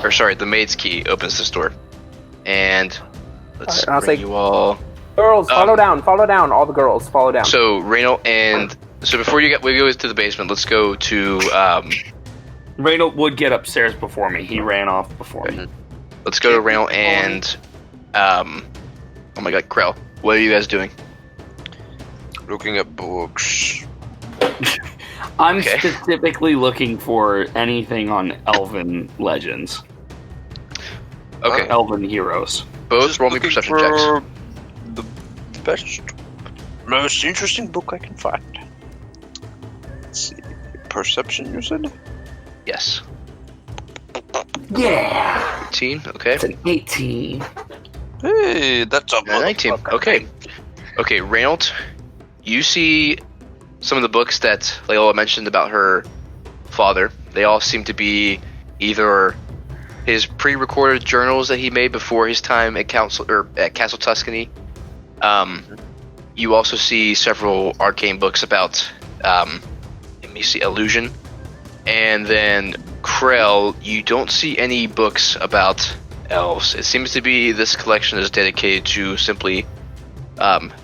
S2: Or sorry, the maid's key opens this door. And let's
S3: Alright, I'll
S2: bring
S3: say-
S2: you all...
S3: Girls, follow down. Follow down. All the girls, follow down.
S2: So, Reynold and... So before we go to the basement, let's go to...
S6: Reynold would get upstairs before me. He ran off before me.
S2: Let's go to Reynold and... oh my god, Krell. What are you guys doing?
S5: Looking at books.
S6: I'm
S2: Okay.
S6: specifically looking for anything on Elven legends.
S2: Okay,
S6: Elven heroes.
S2: both
S5: Just
S2: roll me
S5: looking
S2: perception checks.
S5: for the best, most interesting book I can find. Let's see. Perception, you said?
S2: Yes.
S6: Yeah!
S2: 18, okay.
S6: It's an 18.
S5: Hey, that's a
S2: 19,
S5: motherfucker.
S2: okay. Okay, Reynold, you see some of the books that Layla mentioned about her father. They all seem to be either his pre-recorded journals that he made before his time at Castle Tuscany. You also see several arcane books about, let me see, illusion. And then Krell, you don't see any books about elves. It seems to be this collection is dedicated to simply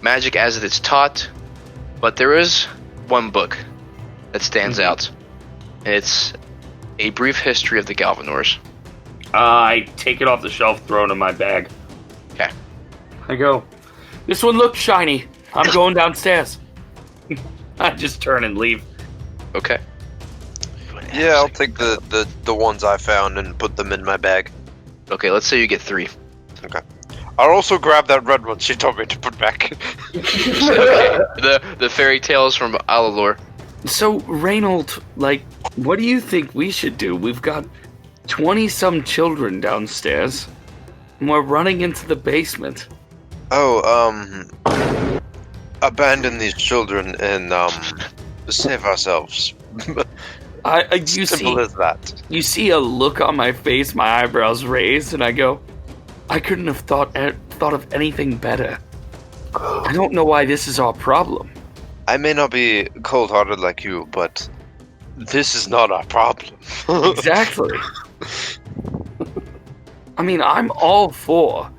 S2: magic as it's taught, but there is one book that stands out, and it's A Brief History of the Galvanors.
S6: I take it off the shelf, throw it in my bag.
S2: Okay.
S6: I go, this one looks shiny. I'm going downstairs. I just turn and leave.
S2: Okay.
S5: Yeah, I'll take the ones I found and put them in my bag.
S2: Okay, let's say you get 3.
S5: Okay. I'll also grab that red one she told me to put back.
S2: Okay. The fairy tales from Alalore.
S6: So, Reynold, what do you think we should do? We've got 20-some children downstairs, and we're running into the basement.
S5: Abandon these children and, save ourselves.
S6: You
S5: Simple as that.
S6: You see a look on my face, my eyebrows raised, and I go, I couldn't have thought of anything better. I don't know why this is our problem.
S5: I may not be cold-hearted like you, but this is not our problem.
S6: Exactly. I mean, I'm all for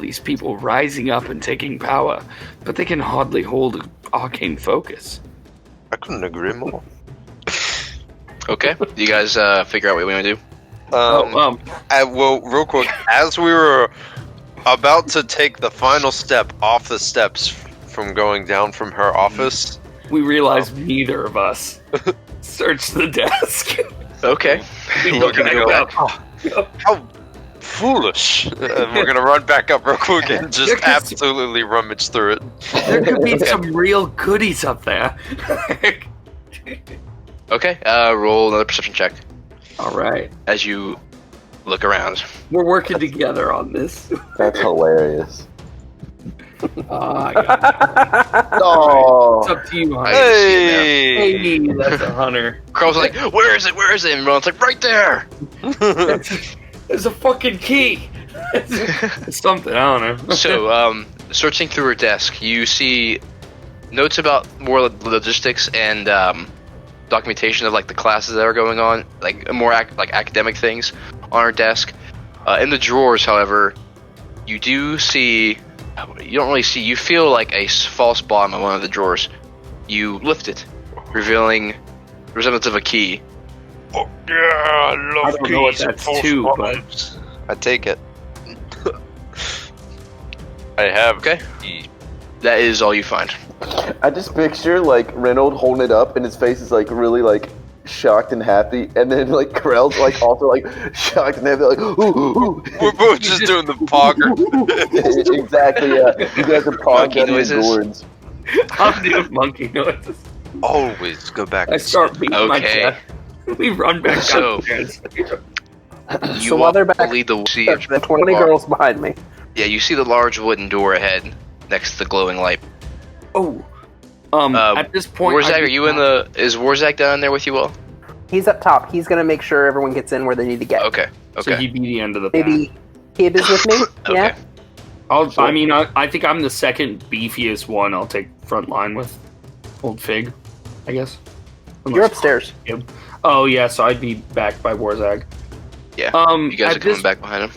S6: these people rising up and taking power, but they can hardly hold arcane focus.
S5: I couldn't agree more.
S2: Okay. Do you guys figure out what we want to do?
S5: Well, real quick, as we were about to take the final step off the steps from going down from her office,
S6: We realized neither of us searched the desk.
S2: Okay. We're gonna go back.
S5: how foolish! We're gonna run back up real quick and just absolutely rummage through it.
S6: There could be some real goodies up there.
S2: Okay. Roll another perception check
S6: All right.
S2: as you look around.
S6: We're working together on this.
S1: That's hilarious. Oh,
S6: It's up to you, Hunter.
S5: Hey!
S6: Hey, that's a hunter.
S2: Crow's like, where is it? Where is it? And Ron's like, right there.
S6: There's a fucking key. It's something, I don't know.
S2: So, searching through her desk, you see notes about more logistics and documentation of like the classes that are going on, like more academic things on our desk. In the drawers, however, you do see. You don't really see. You feel like a false bottom of one of the drawers. You lift it, revealing the resemblance of a key.
S5: Oh, yeah, I love
S6: I don't know what that's to, but
S5: I take it. I have.
S2: Okay.
S5: Key.
S2: That is all you find.
S1: I just picture like Reynolds holding it up, and his face is like really like shocked and happy, and then like Corell's like also like shocked and happy, like ooh, ooh.
S5: We're both just doing the pogger.
S1: Exactly. Yeah, you guys are
S2: Monkey
S1: pawing
S2: noises.
S1: gourds.
S6: I'm doing monkey noises.
S5: Always go back.
S6: I start beating my
S2: Okay.
S6: chest. We run back
S2: So-
S6: upstairs.
S2: You
S3: So while they're back,
S2: lead the see
S3: the 20 girls behind me.
S2: Yeah, you see the large wooden door ahead next to the glowing light.
S6: Oh. At this point,
S2: Warzak, are you in the? Is Warzak down there with you all?
S3: He's up top. He's gonna make sure everyone gets in where they need to get.
S2: Okay.
S6: So
S2: Okay.
S6: he'd be the end of the pack.
S3: Maybe Kid is with me. Yeah.
S2: Okay.
S6: I think I'm the second beefiest one. I'll take front line with Old Fig, I guess.
S3: You're upstairs.
S6: Oh yeah, so I'd be backed by Warzag.
S2: Yeah.
S6: You
S2: You guys are coming back behind him.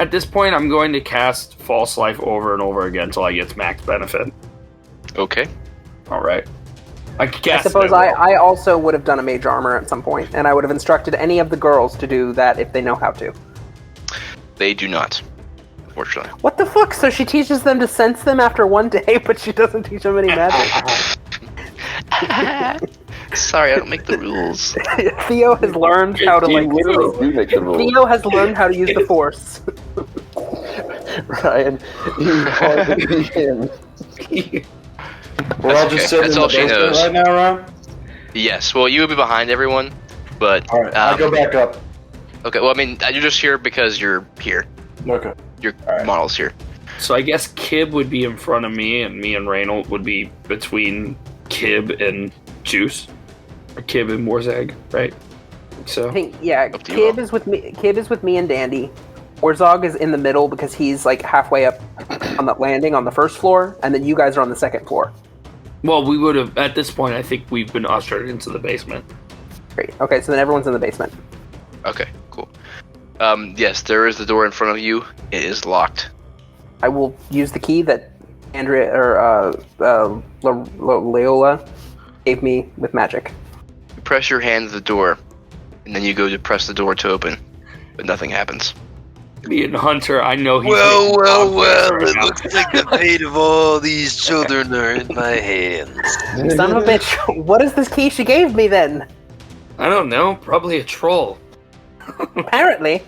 S6: At this point, I'm going to cast False Life over and over again until I get max benefit.
S2: Okay.
S6: All right. I
S3: I
S6: cast
S3: suppose
S6: it.
S3: I also would have done a mage armor at some point, and I would have instructed any of the girls to do that if they know how to.
S2: They do not, unfortunately.
S3: What the fuck? So she teaches them to sense them after one day, but she doesn't teach them any magic.
S2: Sorry, I don't make the rules.
S3: Theo has learned how to
S1: You literally do make the rules.
S3: Theo has learned how to use the force.
S1: Ryan, you are the him.
S4: We're all
S2: okay.
S4: just sitting
S2: That's
S4: in
S2: all
S4: the
S2: she
S4: basement
S2: knows.
S4: right now, Ryan?
S2: Yes. Well, you would be behind everyone, but
S4: All right, I'll go back up.
S2: okay. Well, I mean, you're just here because you're here.
S4: Okay.
S2: Your
S4: Alright.
S2: model's here.
S6: So I guess Kib would be in front of me, and me and Reynold would be between Kib and Juice, or Kib and Warzag, right? So
S3: I think yeah,
S2: Up to you all.
S3: Kib is with me. Kib is with me and Dandy. Warzog is in the middle because he's like halfway up on the landing on the first floor, and then you guys are on the second floor.
S6: well, we would have at this point. I think we've been ushered into the basement.
S3: Great. Okay, so then everyone's in the basement.
S2: Okay. Cool. Yes, there is the door in front of you. It is locked.
S3: I will use the key that Andrea or Leola gave me with magic.
S2: You press your hand to the door, and then you go to press the door to open, but nothing happens.
S6: Me and Hunter, I know he's.
S5: Well,
S6: making
S5: well,
S6: progress
S5: well,
S6: right
S5: it
S6: now.
S5: looks like the fate of all these children are in my hands.
S3: Son of a bitch! What is this key she gave me then?
S6: I don't know. Probably a troll.
S3: Apparently,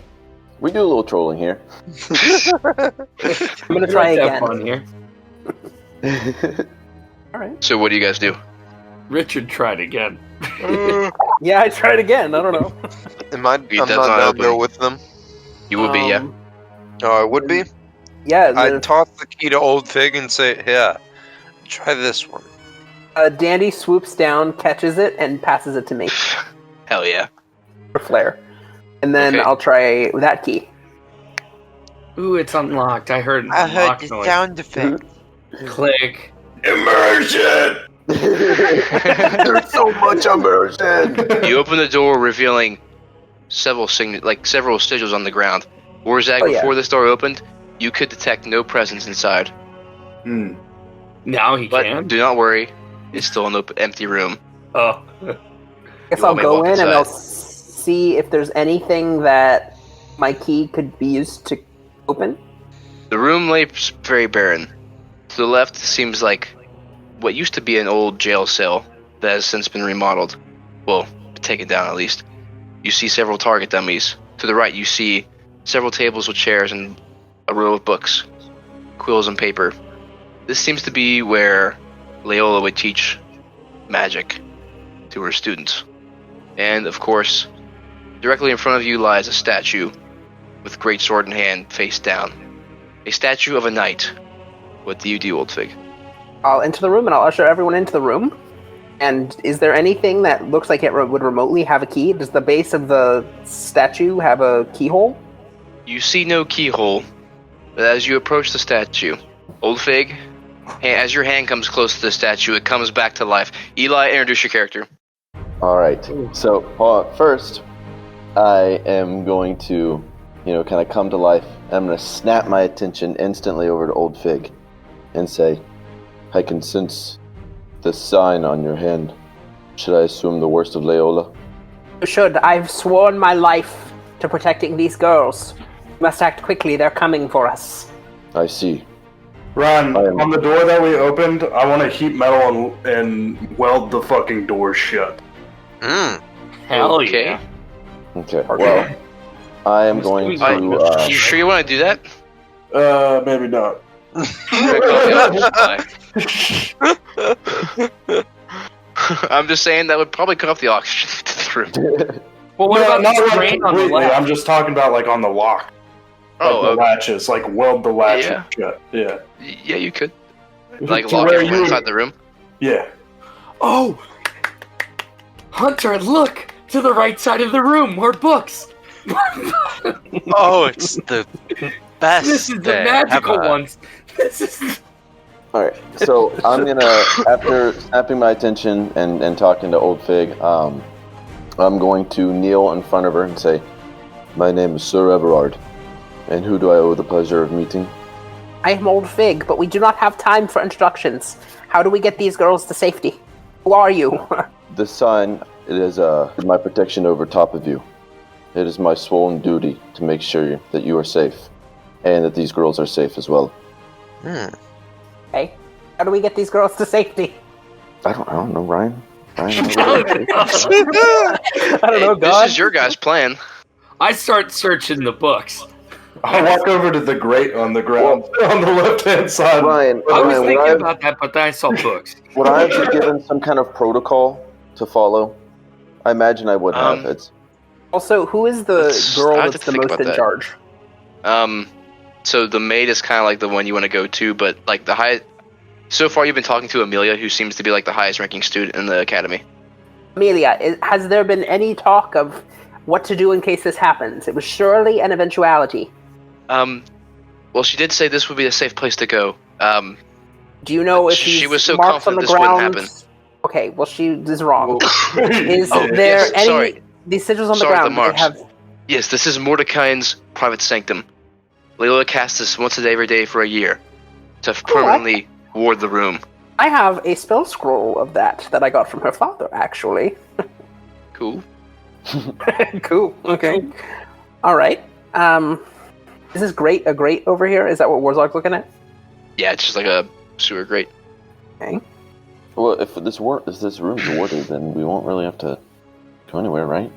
S1: We do a little trolling here.
S3: I'm gonna try
S6: Let's have
S3: again.
S6: fun here.
S3: All right.
S2: So what do you guys do?
S6: Richard tried again.
S3: Yeah, I tried again. I don't know.
S5: Am I? I'm
S2: That's
S5: not
S2: not
S5: down there
S2: open.
S5: with them.
S2: You will be, yeah.
S5: Oh, I would be.
S3: Yeah.
S5: I toss the key to Old Fig and say, "Yeah, try this one."
S3: Dandy swoops down, catches it, and passes it to me
S2: Hell yeah.
S3: for flair. And then
S2: Okay.
S3: I'll try that key.
S6: Ooh, it's unlocked. I heard an unlock noise.
S5: effect.
S6: Click.
S4: Immersion!
S1: There's so much immersion.
S2: You open the door, revealing several sigils on the ground. Warzag,
S3: Oh, yeah.
S2: before this door opened, you could detect no presence inside.
S4: Hmm.
S6: Now he
S2: But
S6: can.
S2: do not worry, it's still an empty room.
S6: Oh.
S3: Guess
S2: You
S3: I'll
S2: want me to
S3: go
S2: walk
S3: in and I'll
S2: inside?
S3: see if there's anything that my key could be used to open.
S2: The room lay very barren. To the left seems like what used to be an old jail cell that has since been remodeled. Well, taken down at least. You see several target dummies. To the right you see several tables with chairs and a row of books, quills and paper. This seems to be where Leola would teach magic to her students. And of course, directly in front of you lies a statue with great sword in hand, face down. A statue of a knight. What do you do, Old Fig?
S3: I'll enter the room and I'll usher everyone into the room. And is there anything that looks like it would remotely have a key? Does the base of the statue have a keyhole?
S2: You see no keyhole, but as you approach the statue, Old Fig, As your hand comes close to the statue, it comes back to life. Eli, introduce your character.
S1: All right. So first, I am going to, kind of come to life. I'm going to snap my attention instantly over to Old Fig and say, I can sense the sign on your hand. Should I assume the worst of Leola?
S3: You should. I've sworn my life to protecting these girls. We must act quickly. They're coming for us.
S1: I see.
S4: Ron, on the door that we opened, I want to heat metal and weld the fucking door shut.
S6: Hell
S2: Okay.
S6: yeah.
S1: Okay. Well, I am going to.
S2: You sure you want to do that?
S4: Maybe not.
S2: I'm just saying that would probably cut off the oxygen to the room.
S6: Well, what about the drain on the left?
S4: I'm just talking about like on the lock. The latches, like weld the latches shut. Yeah.
S2: Yeah, you could. Like
S4: To
S2: lock
S4: where
S2: everyone
S4: you-
S2: inside the room.
S4: Yeah.
S6: Oh! Hunter, look! To the right side of the room, more books!
S5: Oh, it's the best.
S6: This is the
S5: day
S6: magical
S5: ever.
S6: ones. This is...
S1: Alright, so I'm gonna, after snapping my attention and talking to Old Fig, I'm going to kneel in front of her and say, my name is Sir Everard, and who do I owe the pleasure of meeting?
S3: I am Old Fig, but we do not have time for introductions. How do we get these girls to safety? Who are you?
S1: This sign, it is my protection over top of you. It is my sworn duty to make sure that you are safe, and that these girls are safe as well.
S3: Okay. How do we get these girls to safety?
S1: I don't know, Ryan.
S3: I don't know, God.
S2: This is your guys' plan.
S6: I start searching the books.
S4: I walk over to the grate on the ground on the left-hand side.
S1: Ryan,
S6: I was
S1: would
S6: thinking
S1: I have-
S6: about that, but then I saw books.
S1: Would I have been given some kind of protocol to follow? I imagine I would have. It's
S3: Also, who is the girl
S2: I have
S3: that's
S2: to
S3: the
S2: think
S3: most
S2: about
S3: in
S2: that.
S3: charge?
S2: So the maid is kind of like the one you want to go to, but like the high. So far, you've been talking to Amelia, who seems to be like the highest-ranking student in the academy.
S3: Amelia, has there been any talk of what to do in case this happens? It was surely an eventuality.
S2: Well, she did say this would be a safe place to go.
S3: Do you know if
S2: She
S3: these
S2: was so
S3: marks on
S2: confident
S3: the
S2: this wouldn't
S3: ground?
S2: happen.
S3: Okay, well she is wrong. Is
S2: Oh,
S3: there
S2: yes,
S3: any
S2: sorry.
S3: these sigils on
S2: Sorry,
S3: the
S2: the
S3: ground?
S2: marks.
S3: They have
S2: Yes, this is Mordecai's private sanctum. Leila casts this once a day every day for a year to permanently ward the room.
S3: I have a spell scroll of that I got from her father, actually.
S2: Cool.
S3: Cool. Okay. All right. Is this a grate over here? Is that what Warzog's looking at?
S2: Yeah, it's just like a sewer grate.
S3: Okay.
S1: well, if this room's warded, then we won't really have to go anywhere, right?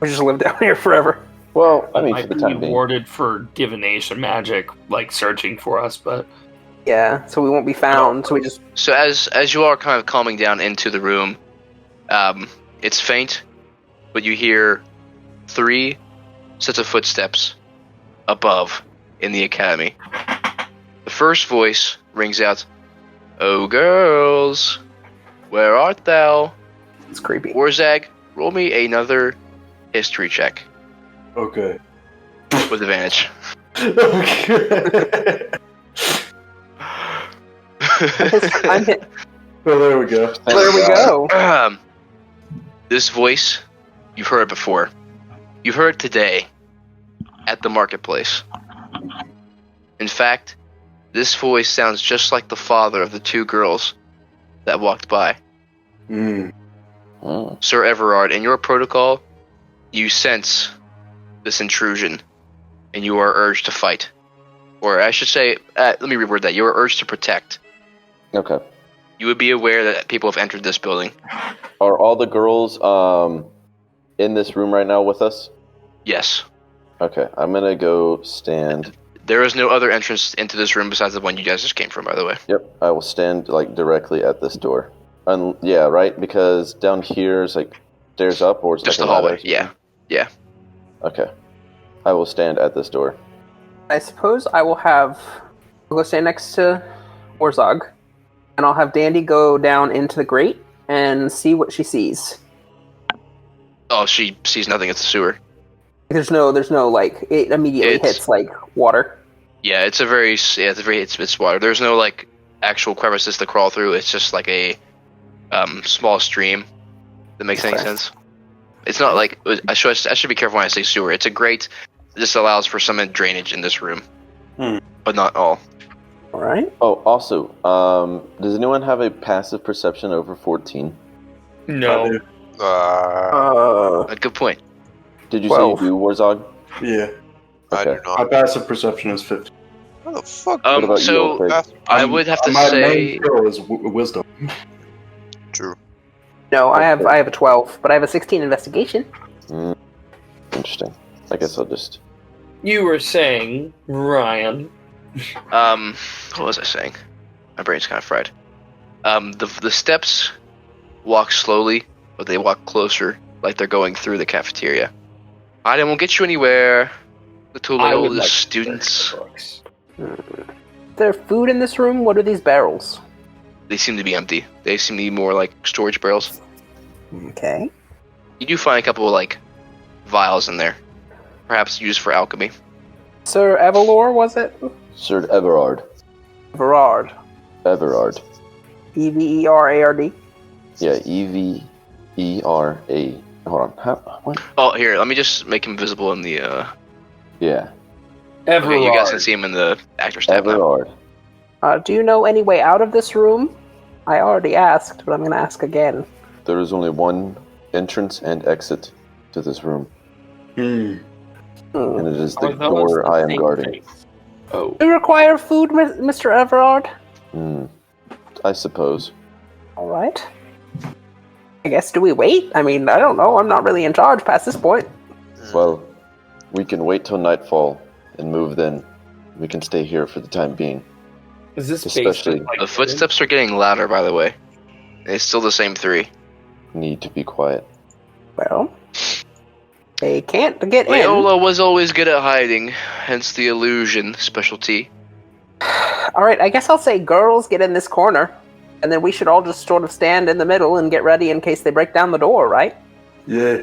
S3: We just live down here forever.
S1: Well, I mean, for
S6: Might
S1: the
S6: be
S1: time being.
S6: warded for divination magic, like searching for us, but
S3: Yeah, so we won't be found. So we just
S2: So as you are kind of calming down into the room, it's faint, but you hear 3 sets of footsteps above in the academy. The first voice rings out, "Oh girls, where art thou?"
S3: it's creepy.
S2: Warzag, roll me another history check
S4: Okay.
S2: with advantage.
S4: Okay.
S3: I'm hit.
S4: Well, there we go.
S3: There we go.
S2: This voice, you've heard it before. You've heard it today at the marketplace. In fact, this voice sounds just like the father of the 2 girls that walked by. Sir Everard, in your protocol, you sense this intrusion, and you are urged to fight. Or I should say, let me reword that. You are urged to protect.
S1: Okay.
S2: You would be aware that people have entered this building.
S1: Are all the girls in this room right now with us?
S2: Yes.
S1: Okay, I'm gonna go stand.
S2: There is no other entrance into this room besides the one you guys just came from, by the way.
S1: Yep, I will stand like directly at this door. Yeah, right. Because down here is like stairs up, or it's
S2: Just
S1: like
S2: the
S1: a ladder or
S2: hallway.
S1: something?
S2: Yeah.
S1: Okay, I will stand at this door.
S3: I suppose I'll go stand next to Warzog, and I'll have Dandy go down into the grate and see what she sees.
S2: Oh, she sees nothing. It's a sewer.
S3: There's no like it immediately
S2: It's-
S3: hits like water.
S2: Yeah, it's water. There's no like actual crevices to crawl through. It's just like a small stream. That makes any sense. It's not like I should be careful when I say sewer. It's a grate. This allows for some drainage in this room, but not all.
S3: All right.
S1: Oh, also, does anyone have a passive perception over 14?
S6: No.
S2: A good point.
S1: Did you
S3: 12.
S1: say you do, Warzog?
S4: Yeah.
S5: I do
S1: Okay.
S4: My
S5: not.
S4: passive perception is 50.
S5: What the fuck?
S1: What about
S2: So
S1: you, Alfred?
S2: I would have to
S4: My
S2: say
S4: main skill is wisdom.
S5: True.
S3: No, I have a 12, but I have a 16 investigation.
S1: Interesting. I guess I'll just...
S6: You were saying, Ryan.
S2: what was I saying? My brain's kind of fried. The steps walk slowly, but they walk closer, like they're going through the cafeteria. I won't get you anywhere, little
S6: I would
S2: old
S6: like to
S2: students.
S6: books.
S3: Is there food in this room? What are these barrels?
S2: They seem to be empty. They seem to be more like storage barrels.
S3: Okay.
S2: You do find a couple of like vials in there, perhaps used for alchemy.
S3: Sir Evelor, was it?
S1: Sir Everard.
S3: Everard.
S1: Everard.
S3: Everard.
S1: Yeah, E-V-E-R-A. Hold on. What?
S2: Oh, here, let me just make him visible in the.
S1: Yeah,
S2: Okay, you guys can
S6: Everard.
S2: see him in the actor's tab now.
S1: Everard.
S3: Do you know any way out of this room? I already asked, but I'm going to ask again.
S1: There is only one entrance and exit to this room, and it is the
S6: Oh, that was
S1: door
S6: the
S1: I am
S6: same
S1: guarding.
S6: thing. Oh.
S3: Do you require food, Mr. Everard?
S1: I suppose.
S3: All right. I guess, do we wait? I mean, I don't know. I'm not really in charge past this point.
S1: Well, we can wait till nightfall and move then. We can stay here for the time being.
S6: Is this
S1: Especially-
S6: basement like
S2: The footsteps are getting louder, by the way. It's still the same three.
S1: Need to be quiet.
S3: Well, they can't get in.
S2: Leola was always good at hiding, hence the illusion specialty.
S3: All right, I guess I'll say girls get in this corner, and then we should all just sort of stand in the middle and get ready in case they break down the door, right?
S4: Yeah.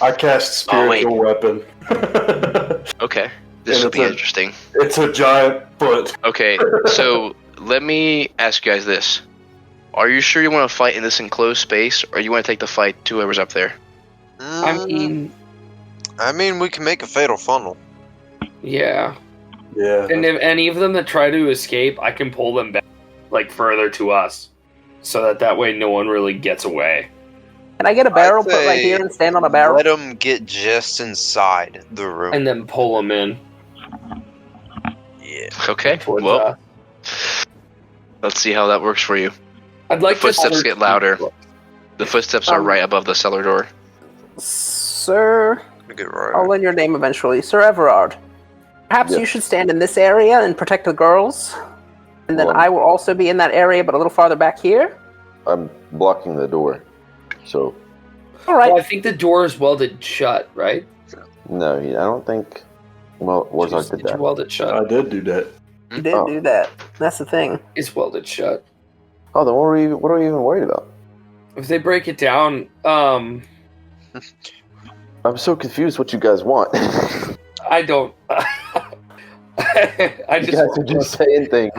S4: I cast
S2: Oh, wait.
S4: spiritual weapon.
S2: Okay, this
S4: And
S2: will be
S4: it's a-
S2: interesting.
S4: It's a giant foot.
S2: Okay, so let me ask you guys this. Are you sure you want to fight in this enclosed space, or you want to take the fight to whoever's up there?
S6: I mean,
S5: I mean, we can make a fatal funnel.
S6: yeah.
S4: Yeah.
S6: And if any of them that try to escape, I can pull them back, like, further to us. So that way no one really gets away.
S3: Can I get a barrel put right
S5: say
S3: here and stand on a barrel?
S5: Let them get just inside the room.
S6: And then pull them in.
S5: Yeah.
S2: Okay,
S6: Towards
S2: well,
S6: us.
S2: let's see how that works for you.
S6: I'd like
S2: The footsteps get louder. The footsteps are right above the cellar door.
S3: Sir,
S5: Let me get right.
S3: I'll learn your name eventually. Sir Everard. Perhaps
S1: Yes.
S3: you should stand in this area and protect the girls. And then
S1: Well-
S3: I will also be in that area, but a little farther back here.
S1: I'm blocking the door. So,
S3: All right.
S6: Well, I think the door is welded shut, right?
S1: no, I don't think... Well, Warzog did
S6: Did you
S1: that.
S6: weld it shut?
S4: I did do that.
S3: You did
S1: Oh.
S3: do that. That's the thing.
S6: It's welded shut.
S1: Oh, then what are we even worried about?
S6: If they break it down,
S1: I'm so confused what you guys want.
S6: I don't. I
S1: You
S6: just.
S1: guys are just saying things.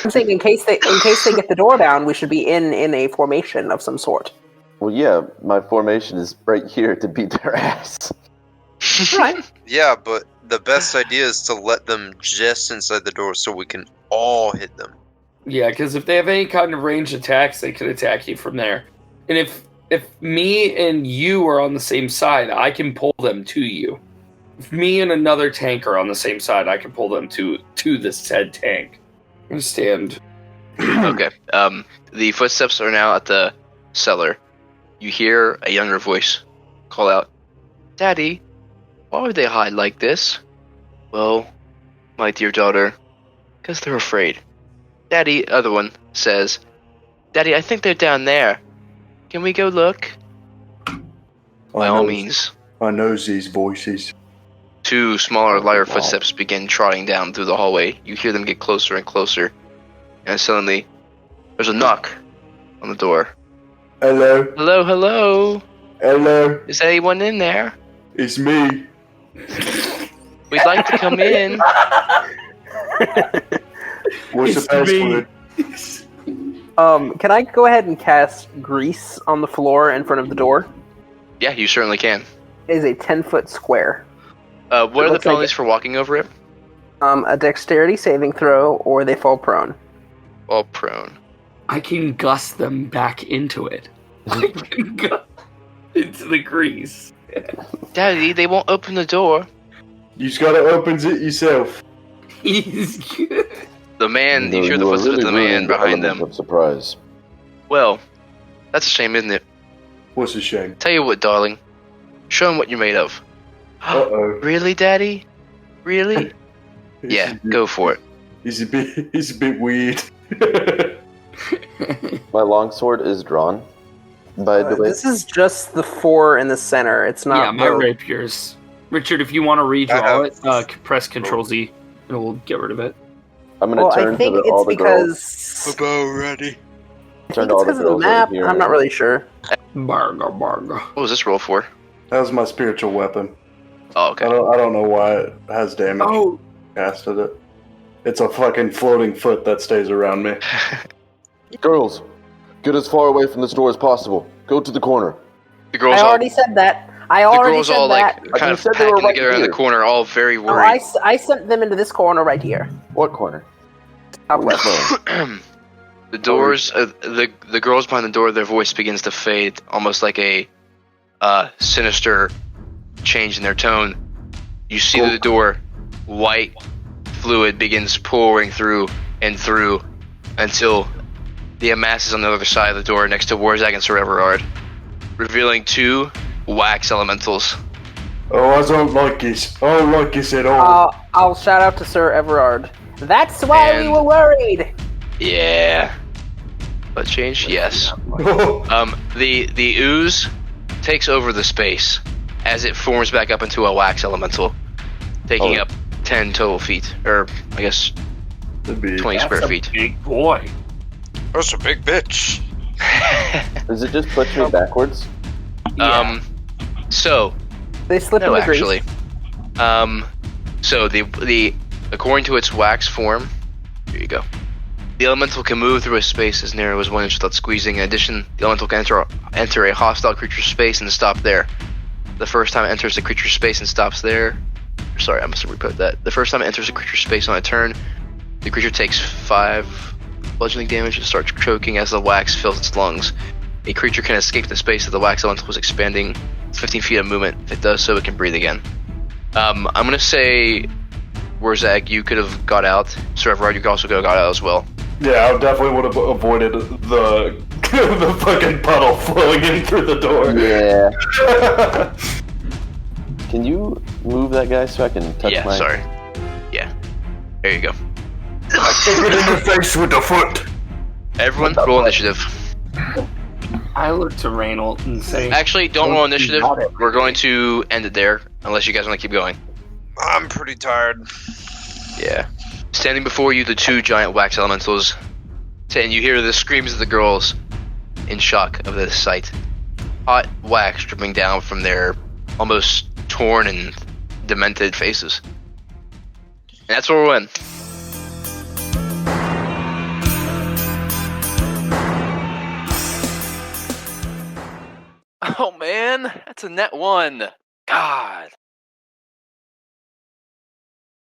S3: I'm saying in case they get the door down, we should be in a formation of some sort.
S1: Well, yeah, my formation is right here to beat their ass.
S3: Right.
S5: Yeah, but the best idea is to let them just inside the door so we can all hit them.
S6: Yeah, because if they have any kind of ranged attacks, they could attack you from there. And if me and you are on the same side, I can pull them to you. If me and another tank are on the same side, I can pull them to the said tank. Understand?
S2: Okay. The footsteps are now at the cellar. You hear a younger voice call out, "Daddy, why would they hide like this?" "Well, my dear daughter, because they're afraid." Daddy, other one, says, "Daddy, I think they're down there. Can we go look?" By all means.
S4: I knows these voices.
S2: Two smaller, lighter footsteps begin trotting down through the hallway. You hear them get closer and closer. And suddenly, there's a knock on the door.
S4: Hello,
S2: "Hello, hello.
S4: hello,
S2: Is anyone in there?"
S4: it's me.
S2: We'd like to come in.
S4: What's the password?
S3: Can I go ahead and cast grease on the floor in front of the door?
S2: Yeah, you certainly can.
S3: It is a 10-foot square.
S2: What are the
S3: looks like
S2: penalties for walking over it?
S3: A dexterity saving throw, or they fall prone.
S2: All prone.
S6: I can gust them back into it. I can gust into the grease.
S2: Daddy, they won't open the door.
S4: You just gotta open it yourself.
S6: He's good.
S2: The man, you
S1: No,
S2: hear the
S1: are
S2: footsteps
S1: really
S2: of the man
S1: ruining the
S2: behind
S1: element
S2: them.
S1: of surprise.
S2: Well, that's a shame, isn't it?
S4: What's a shame?
S2: Tell you what, darling. Show him what you're made of.
S4: Uh-oh.
S2: Really, Daddy? Really? Yeah, go for it.
S4: He's a bit weird.
S1: My longsword is drawn. By the way,
S3: This is just the 4 in the center. It's not.
S6: Yeah, my rapier's. Richard, if you want to redraw it, press Control Z, and we'll get rid of it.
S1: I'm gonna turn
S3: I think
S1: to all
S3: it's
S1: the girls.
S3: because.
S5: About ready.
S3: I think
S1: Turn
S3: it's
S1: to all the
S3: because of the
S1: girls
S3: map.
S1: over here.
S3: I'm not really sure.
S6: Barga.
S2: What was this roll for?
S4: That was my spiritual weapon.
S2: Oh, okay.
S4: I don't know why it has damage.
S6: Oh,
S4: Casted it. It's a fucking floating foot that stays around me.
S1: Girls, get as far away from this door as possible. Go to the corner.
S2: The girls
S3: I
S2: all,
S3: already said that. I
S2: the
S3: already
S2: girls
S3: said
S2: all
S3: that.
S2: like kind
S1: You
S2: of
S1: said they were
S2: packing
S1: right
S2: together in the
S1: here.
S2: corner, all very
S3: No,
S2: worried.
S3: I sent them into this corner right here.
S1: What corner?
S3: Southwest.
S2: The doors, the girls behind the door, their voice begins to fade, almost like a sinister change in their tone. You see through the door, white fluid begins pouring through and through until the amasses on the other side of the door next to Warzag and Sir Everard, revealing 2 wax elementals.
S4: Oh, I don't like this. I don't like this at all.
S3: I'll shout out to Sir Everard. That's why we
S2: And-
S3: were worried.
S2: Yeah. But change? Yes. The ooze takes over the space as it forms back up into a wax elemental, taking up 10 total feet, or I guess 20 square feet.
S6: big boy.
S5: That's a big bitch.
S1: Does it just push me backwards?
S2: So
S3: They slipped
S2: no,
S3: in the grease.
S2: actually. So the according to its wax form, here you go. The elemental can move through a space as narrow as 1 inch without squeezing. In addition, the elemental can enter a hostile creature's space and stop there. The first time it enters the creature's space and stops there. Sorry, I must have re-put that. The first time it enters a creature's space on a turn, the creature takes 5 bludgeoning damage and starts choking as the wax fills its lungs. A creature can escape the space that the wax elemental is expanding 15 feet of movement. If it does so, it can breathe again. I'm gonna say, Warzag, you could have got out. Sir Everard, you could also got out as well.
S4: Yeah, I definitely would have avoided the the fucking puddle flowing in through the door.
S1: Yeah. Can you move that guy so I can touch
S2: Yeah,
S1: my...
S2: sorry. Yeah. There you go.
S4: Kick it in the face with the foot.
S2: Everyone, roll initiative.
S6: I look to Reynold and say,
S2: Actually, don't roll initiative.
S6: Got it.
S2: We're going to end it there, unless you guys want to keep going.
S5: I'm pretty tired.
S2: Yeah. Standing before you, the 2 giant wax elementals, and you hear the screams of the girls in shock of this sight. Hot wax dripping down from their almost torn and demented faces. And that's where we'll end.
S8: Oh man, that's a net 1. God.